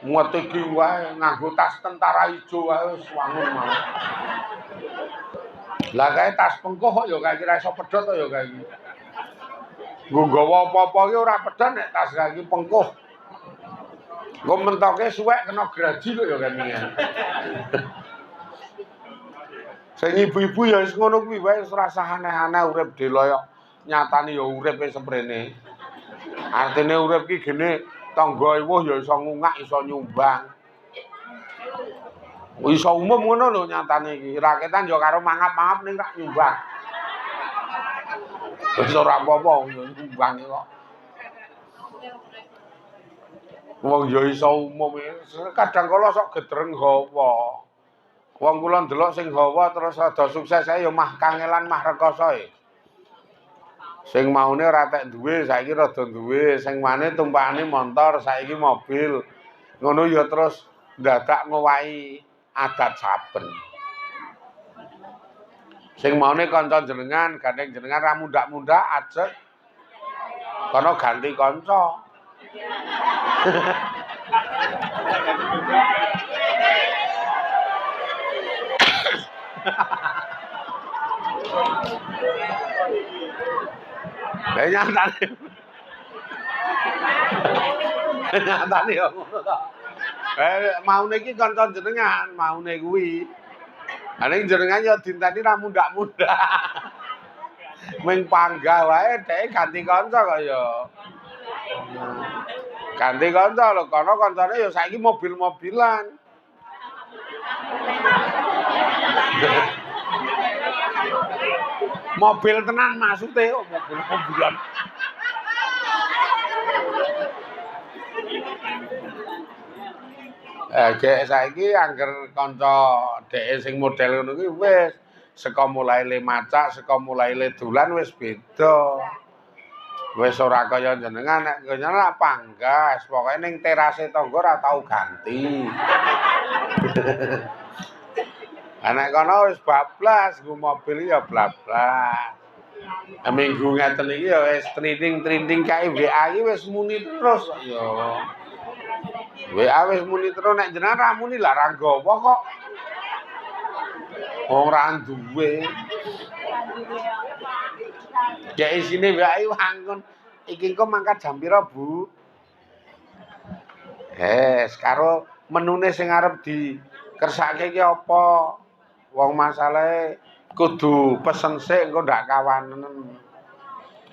Muat iki wae nganggo tas tentara ijo wae wis wangun mawon. Lah kae tas pengkoh kok ya kae ora iso pedhot to ya kae iki. Nggo nggawa apa-apa ki ora pedhot nek tas kae iki pengkoh. Nggo mentoke suwek kena graji kok ya kae iki. Sing ibu-ibu ya wis ngono kuwi wae wis rasa aneh-aneh urip deloyo. Nyatane ya urip wis semprene. Artine urip ki gene tangga ewuh ya iso ngungak, iso nyumbang. Iso umum ngono lho nyatane iki. Raketan ya karo mangap-mangap ning tak nyumbang. Wis ora apa-apa ya nyumbang kok. Wong ya iso umum, kadang kala sok gedreng hawa. Wong kula ndelok sing hawa terus rada sukses ae ya mah kangelan mah rekoso e. Sing maune ora tek duwe, saiki rada duwe, sing mane tumpakane montor, saiki mobil. Ngono ya terus ndadak ngowahi adat saben. Sing maune kanca jenengan, gandeng jenengan ra mundak-mundak ajek. Kono ganti kanca. Lah nyatane. Nyatane yo ngono to. Maune iki kanca jenengan, maune kuwi. Lah ning jenengan yo dinteni ra mundak-mundak. Ming panggah wae dhek ganti kanca kok yo. Ganti kanca lho, kono kancane yo saiki mobil-mobilan. Mobil tenan maksude kok mobil-mobilan. Gek saiki angger kanca dheke sing model ngono kuwi wis saka mulai le macak, saka mulai le dolan wis beda. Wis ora kaya jenengan nek jenengan panggas, pokoke ning terase tangga ora tau ganti. Anak kono wis bablas, nggo mobil ya bablas. Minggu ngeten iki ya wis trinding-trinding kae WA iki wis muni terus kok ya. WA wis muni terus nek jenengan ra muni lah ra nggawa kok. Ora duwe. Ya isine WA iki wangkon. Iki engko mangkat jam pira, Bu? Karo menune sing arep dikersake iki apa? Wong masalahe kudu pesen sik engko ndak kawanen.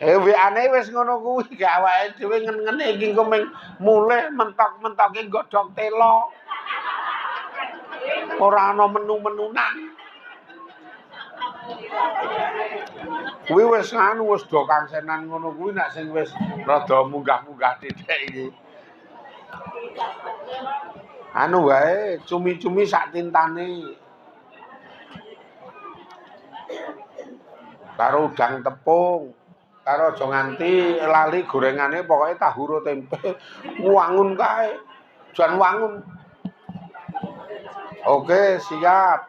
WA-ne wis ngono kuwi, gak awake dhewe ngen-ngene iki engko ming mulih mentok-mentoke godhog telo. Ora ana menu-menunan. Kuwi wis anu wis do kangsenan ngono kuwi nek sing wis rada munggah-munggah titik iki. Anu wae cumi-cumi sak tintane. Karo udang tepung, karo aja nganti lali gorengane pokoke tahu ro tempe. Wangun kae. Jan wangun. Oke, siap.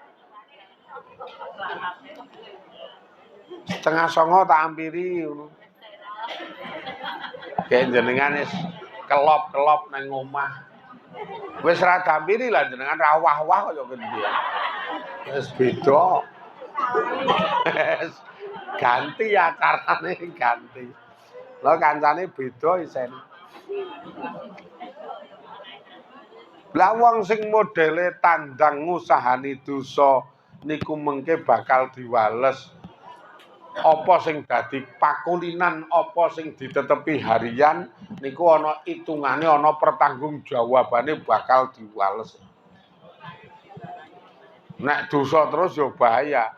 8:30 tak ampiri ngono. Kayak jenengan wis kelop-kelop nang omah. Wis ra dampiri lah jenengan ra wah-wah kaya kendi. Wis beda. Ganti acarane ganti. Lha kancane beda isen. Lah wong sing modele tandang ngusahani dosa niku mengke bakal diwales apa sing dadi pakulinan, apa sing ditetepi harian niku ana itungane, ana pertanggungjawabane bakal diwales. Nek dosa terus ya bahaya.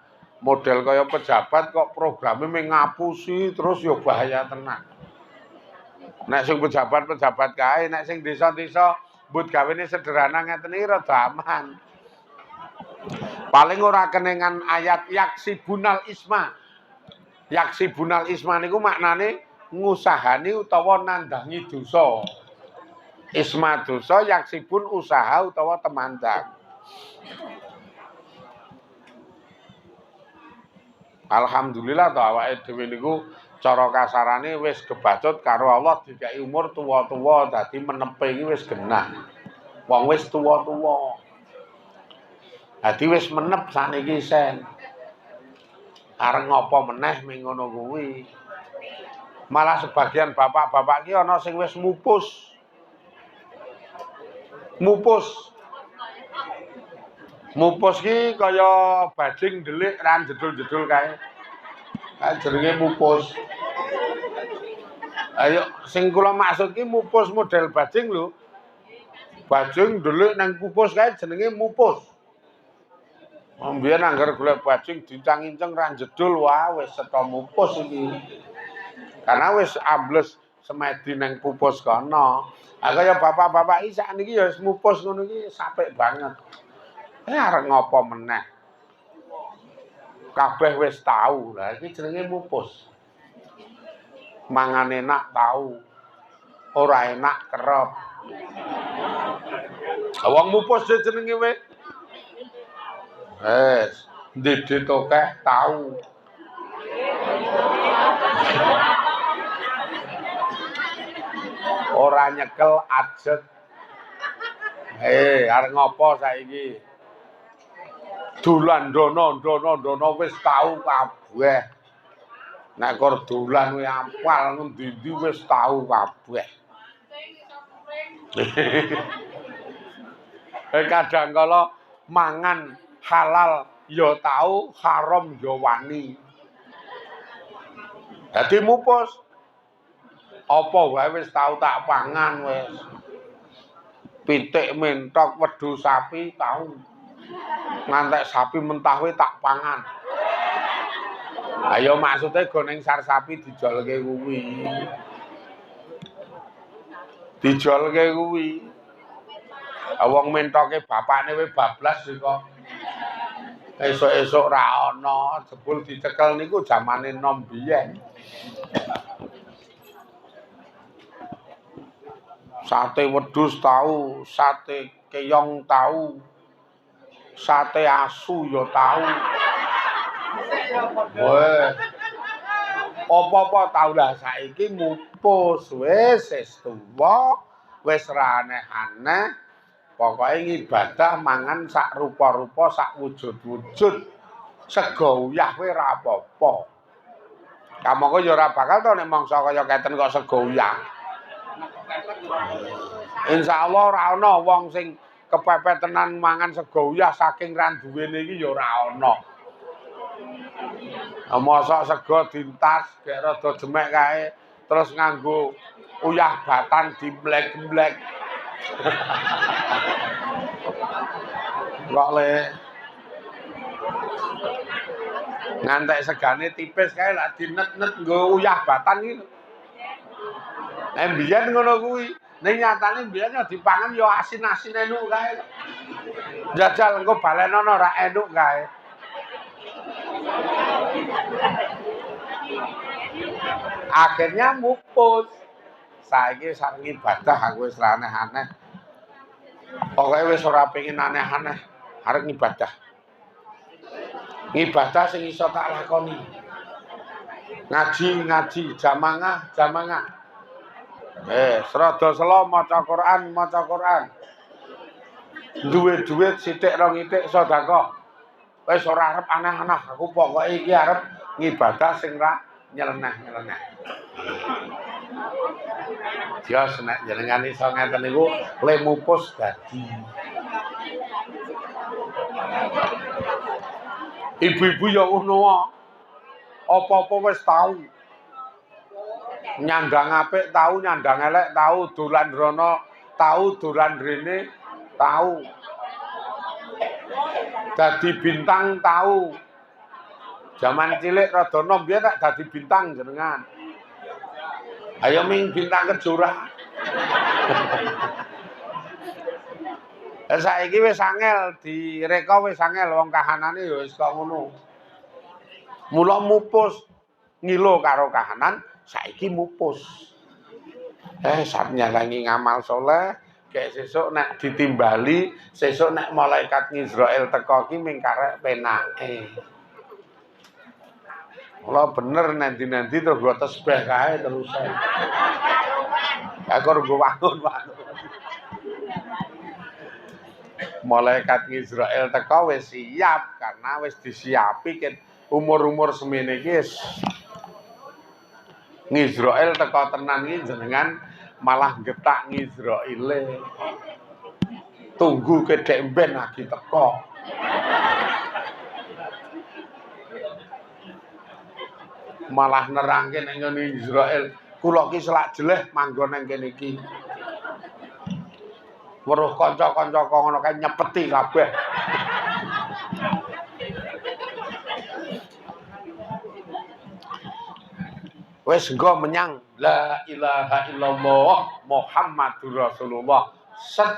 Model kaya pejabat kok programe mung ngapusi terus ya bahaya tenan. Nek sing pejabat-pejabat kae, nek sing desa-desa mbut gawene sederhana ngeten iki rada aman. Paling ora kenengan ayat yaksibunal isma. Yaksibunal isma niku maknane ngusahani utawa nandangi dosa. Isma dosa, yaksibun usaha utawa temandang. Alhamdulillah to awake dhewe niku cara kasarane wis kebacut karo Allah dikai umur tuwa-tuwa dadi menepe iki wis genah. Wong wis tuwa-tuwa. Dadi wis menep sakniki sen. Areng ngopo meneh ming ngono kuwi. Malah sebagian bapak-bapak ki ana sing wis mupus. Mupus ki kaya bajing delik ra jedul-jedul kae. Kae jenenge mupus. Ayo sing kula maksud ki mupus model bajing lho. Bajing delik nang pupus kae jenenge mupus. Mbiyen anggar golek bajing dincang-inceng ra jedul wah wis setha mupus iki. Karena wis ambles semedi nang pupus kono. Ah kaya bapak-bapak iki sakniki ya wis mupus ngono iki sapik banget. Arep ngopo meneh? Kabeh wis tau. Lah iki jenenge mupus. Mangan enak tau. Ora enak kerep. Wong mupus jenenge wis. Ndedit akeh tau. Ora nyekel ajet. Arep ngopo saiki? Dolan dono wis tau kabeh. Nek kor dolan kuwi apal ngendi-endi wis tau kabeh. Kadang kala mangan halal ya tau, haram ya wani. Dadi mupus. Apa wae wis tau tak pangan wis. Pitik mentok wedhus sapi tau. Ngantek sapi mentah we tak pangan. Ayo maksude go ning sar sapi dijolke kuwi. Dijolke kuwi. Wong mentoke bapakne we bablas kok. Esuk-esuk ra ana, jebul dicekel niku jamane nom biyen. Sate wedhus tau, sate keong tau. Sate asu ya tau. Weh. Apa-apa tau lah saiki mupus wis tuwa, wis ra aneh-aneh. Pokoke ngibadah mangan sak rupa-rupa, sak wujud-wujud. Sego uyah kowe ora apa-apa. Kamangka ya ora bakal to nek mangsa kaya keten kok sego uyah. Insyaallah ora ana wong sing kepepet tenan mangan sego uyah saking ra duwene iki ya ora ana. Mosok sego dintas gek rada jemek kae terus nganggo uyah batan dimlek-mlek. Kok le ngantek segane tipis kae lak dinet-net nggo uyah batan iki. Mbiyen ngono kuwi. Ning nyatane mbiyen ya dipangan ya asin-asin enuk kae. Jajal engko balenono ora enuk kae. Akhirnya mupus. Saiki sak ibadah aku wis aneh-aneh. Pokoke wis ora pengin aneh-aneh, arep ngibadah. Ngibadah sing iso tak lakoni. Ngaji, jamangah. Serada sela maca Quran. Duwe duit sithik rong itik sedekah. Wis ora arep aneh-aneh, aku pokoke iki arep ngibadah sing ra nyeleneh. Ya nek jenengan iso ngeten niku le mupus dadi. Ibu-ibu ya ngono wae. Apa-apa wis tau. Nyandang apik tau, nyandang elek tau, dolan rono tau, dolan rene tau. Dadi bintang tau. Zaman cilik rada nom biyen tak dadi bintang jenengan. Ayo ming bintang kejora. Saiki wis angel direka wis angel wong kahanane ya wis kok ngono. Mula mupus ngilo karo kahanan saiki mupus. Sak nyalangi ngamal saleh, kek sesuk nek ditimbali, sesuk nek malaikat Israel teka ki ming karek penake. Mula bener nanti-nanti terus gua tesbih kae terus. Aku nggo wangun-wangun. Malaikat Israel teka wis siap karena wis disiapi ket umur-umur semene iki wis Israel teka tenan iki jenengan malah getak Israele. Tunggu kedek ben lagi teka. Malah nerangke ning ngene Israel, kula ki selak jeleh manggon ning kene iki. Weruh kanca-kanca ngono kae nyepeti kabeh. Wis engko menyang la ilaha illallah Muhammadur Rasulullah. Set.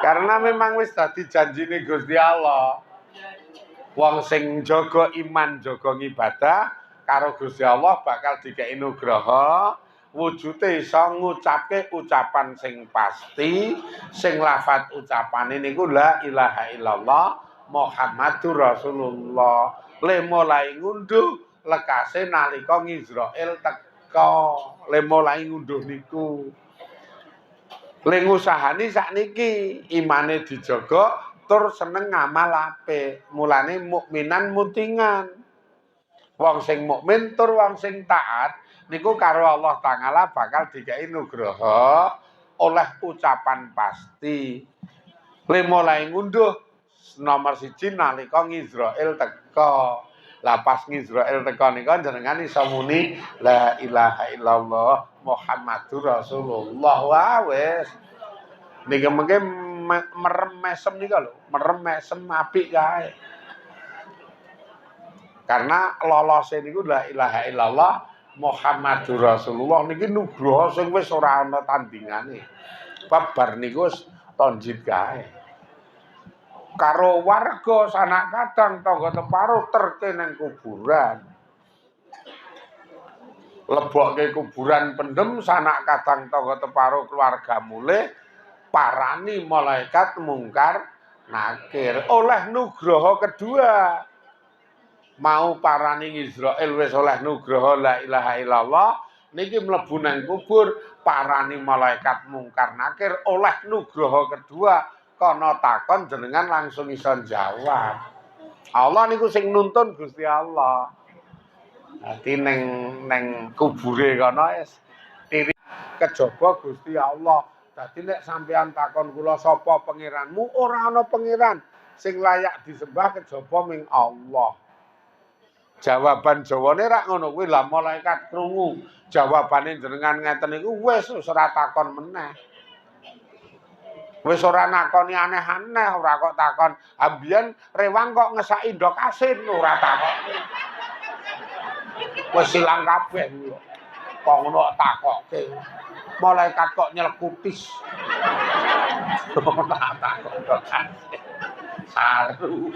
Karena memang wis dadi janjine Gusti Allah. Wong sing jaga iman, jaga ngibadah karo Gusti Allah bakal dikei nugraha wujude iso ngucapke ucapan sing pasti, sing lafaz ucapane niku la ilaha illallah Muhammadur Rasulullah. Le mulai ngunduh lekase nalika Israel teka, le mulai ngunduh niku. Le ngusahani sakniki imane dijaga tur seneng ngamal apik. Mulane mukminan mutingan. Wong sing mukmin tur wong sing taat niku karo Allah Taala bakal dikei nugraha oleh ucapan pasti. Le mulai ngunduh nomor 1 nalika Israel teka. Lah pas Israel teka nika jenengan iso muni la ilaha illallah Muhammadur Rasulullah. Wah wis. Niki mengke merem mesem nika lho, merem mesem apik kae. Karena lolose niku la ilaha illallah Muhammadur Rasulullah niki nugraha sing wis ora ana tandingane. Babar niku wis tonjit kae. Karo warga sanak kadang tangga teparo terke nang kuburan. Lebokke kuburan pendem sanak kadang tangga teparo keluarga mulih parani malaikat mungkar nakir oleh nugraha kedua. Mau parani Israel wis oleh nugraha la ilaha illallah niki mlebu nang kubur parani malaikat mungkar nakir oleh nugraha kedua. Kono takon jenengan langsung iso jawab. Allah niku sing nuntun Gusti Allah. Dadi ning kubure kono wis tiri kejaba Gusti Allah. Dadi nek sampean takon kula sapa pangeranmu, ora ana pangeran sing layak disembah kejaba ming Allah. Jawaban Jawane rak ngono kuwi lah malaikat krungu. Jawabane jenengan ngeten niku wis ora takon meneh. Wis ora nakoni aneh-aneh, ora kok takon, "Ambiyen rewang kok ngesaki ndok asin?" Ora takon. Wis ilang kabeh kuwi. Kok ngono takoke. Malaikat kok nyelkutis. Ora takon ndok asin. Saru.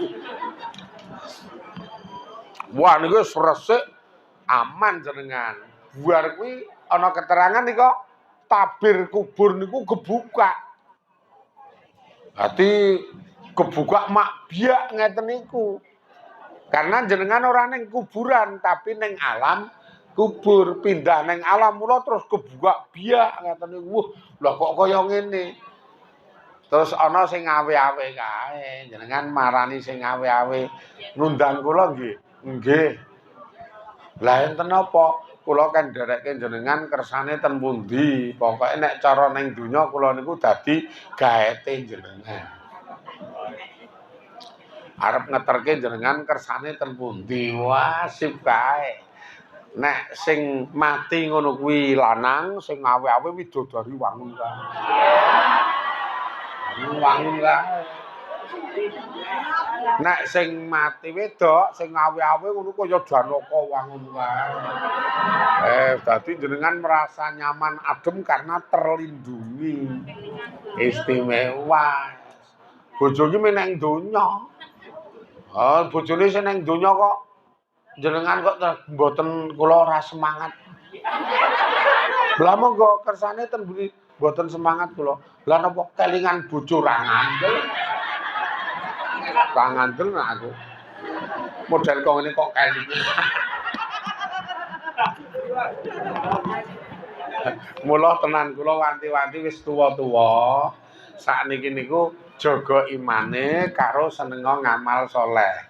Wah niku wis resik aman jenengan. Buar kuwi ana keterangan nika tabir kubur niku kebuka. Hati kebuka mak biak ngeten niku. Karena jenengan ora ning kuburan tapi ning alam kubur, pindah ning alam mula terus kebuka biak ngeten niku. Wah, lha kok kaya ngene. Terus ana sing awe-awe kae, jenengan marani sing awe-awe. Ngundang kula nggih. Nggih. Lah enten apa? Kula kan nderekke jenengan kersane ten pundi. Pokoke nek cara ning donya kula niku dadi gaete jenengan. Arep ngeterke jenengan kersane ten pundi? Wah, sip kae. Nek sing mati ngono kuwi lanang, sing awe-awe widodari wangun kae. Wangun kae. Nek sing mati wedok, sing awe-awe ngono kaya Janaka wangun kae. Dadi jenengan merasa nyaman adem karena terlindungi. Istimewa. Bojone meneng donya. Bojone sing nang donya kok jenengan kok mboten kula ora semangat. Lah monggo kersane ten buri mboten semangat kula. Lah napa kelingan bojo ra ngandel? Ra ngandel nek aku. Model kok ngene kok kelingan. Mula tenan kula wanti-wanti wis tuwa-tuwa. Sakniki niku jaga imane karo senenga ngamal saleh.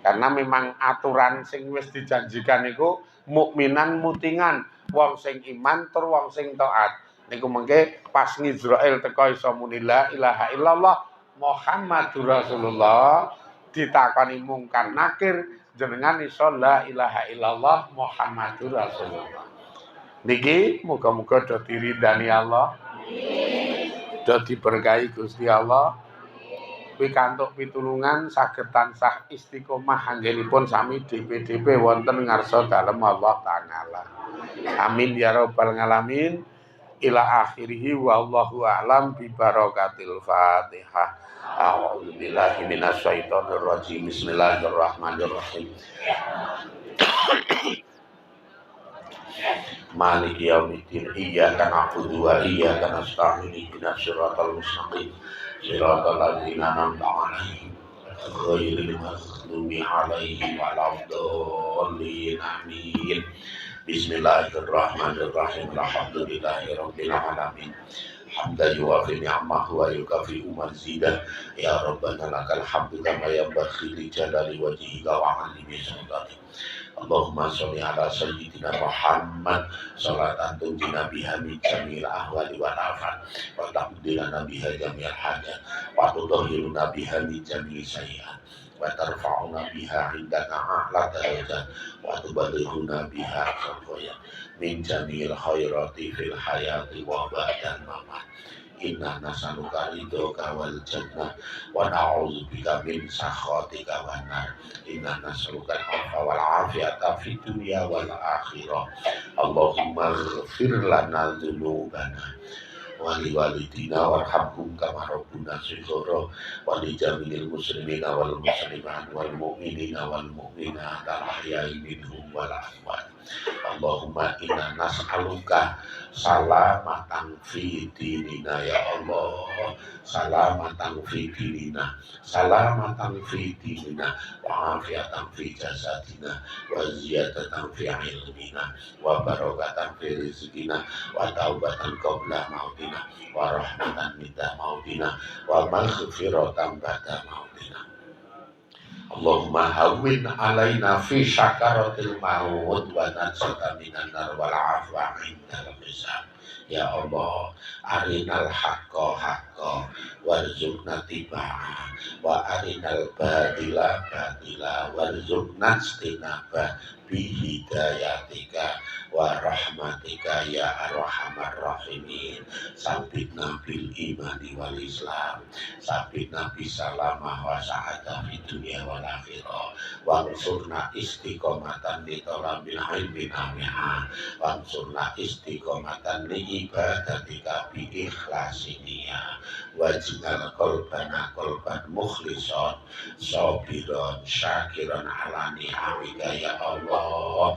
Karena memang aturan sing wis dijanjikan niku mukminan mutingan, wong sing iman tur wong sing taat. Niku mengke pas Israil teka iso muni la ilaha illallah Muhammadur Rasulullah ditakoni mungkar nakir jenengan iso la ilaha illallah Muhammadur Rasulullah. Niki muga-muga do diridani Allah. Do diberkahi Gusti Allah. Pikantuk pitulungan saged tansah istiqomah anggenipun sami DP-DP wonten ngarsa dalem Allah Ta'ala. Amin ya rabbal alamin. Ila akhirih wallahu a'lam bi barakatil Fatihah. A'udzu billahi minasyaitonir rajim. Bismillahirrahmanirrahim. Maliki yaumiddin iyyaka na'budu wa iyyaka nasta'in ihdinas siratal mustaqim siratal ladzina an'amta 'alaihim ghairil maghdubi 'alaihim waladdallin amin. Bismillahirrahmanirrahim. Alhamdulillahirabbil alamin. Hamdan yuwafi ni'amahu wa yukafi'u mazidah. Ya Rabbana lakal hamdu kama yanbaghi li jalali wajhika wa 'azimi sultanik. Allahumma sholli ala sayyidina Muhammad sholatan tunjina biha min jamil ahwali wal afat wa taqdilana biha jamil hajat wa tudahhiruna biha min jamil sayyi'at wa tarfa'una biha indaka a'la darajat wa tubalighuna biha aqsaya min jamil khairati fil hayati wa ba'dal mamat. Inna nas'aluka ridhoka wal jannah wa na'udzubika min sakhatika wan nar. Inna nas'aluka al-'afwa wal 'afiyata fid dunya wal akhirah. Allahumma ighfir lana dzunubana wa li walidina warhamhum kama rabbuna shighara wa li jami'il muslimina wal muslimat wal mu'minina wal mu'minat al-ahya'i minhum wal amwat. Allahumma inna nas'aluka salamatan fi dinina ya Allah, salamatan fi dinina, salamatan fi dinina, wa afiatan fi jasadina, wa ziyadatan fi ilmina, wa barakatan fi rizqina, wa taubatan qabla mautina, wa rahmatan minda mautina, wa maghfiratan ba'da mautina. Allahumma hawwin alaina fi syakaratil maut wa najata minan nar wal afwa indal hisab. Ya Allah, arinal haqqa haqqa warzuqna tibaa wa arinal batila batila warzuqna istinaba bihidayatika wa rahmatika ya arhamar rahimin. Sabbitna bil imani wal islam, sabbitna bis salamah wa sa'adah fid dunya wal akhirah, wa ansurna istiqomatan li talabil ilmi nafi'ah, wa ansurna istiqomatan li ibadatika bi ikhlasiniyah, waj'al qalbana qalban mukhlishan sabiran syakiran ala ni'amika ya Allah.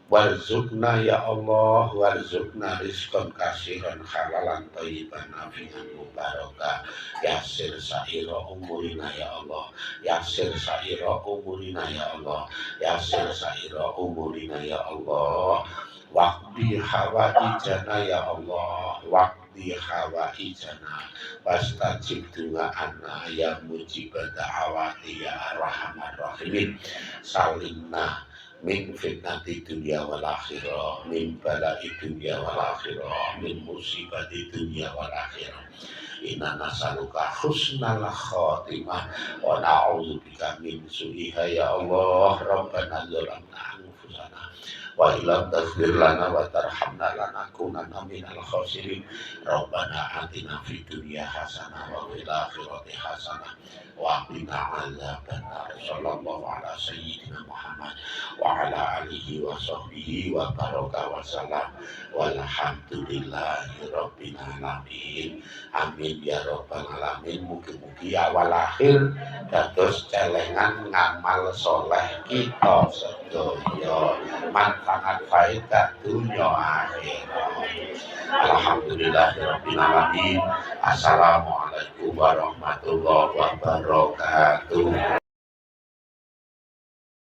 Warzuqna ya Allah, warzuqna rizqan kasiran halalan thayyiban nafi'an mubarakah. Yassir sa'ira umurina ya Allah, yassir sa'ira umurina ya Allah, yassir sa'ira umurina ya Allah. Waqdi hawaijana ya Allah, waqdi hawaijana wastajib du'ana ya mujibad da'awati ya arhamar rahimin. Salimna min fitnati dunya wal akhirah, min bala'i dunya wal akhirah, min musibati dunya wal akhirah. inna nas'aluka husnal khatimah wa na'udzubika min su'iha ya Allah. Rabbana zalamna anfusana wa illam taghfir lana wa tarhamna lanakunanna minal khasirin. Rabbana atina fid dunya hasanah wa fil akhirati hasanah wa qina adzabannar. Sallallahu ala sayyidina Muhammad wa ala alihi wa sahbihi wa baraka wa salam walhamdulillahi rabbil alamin. Amin ya rabbal alamin. Mugi-mugi awal akhir dados celengan ngamal soleh kita sedaya manfaat faedah dunya akhirat. Alhamdulillahi rabbil alamin. Assalamualaikum warahmatullahi wabarakatuh.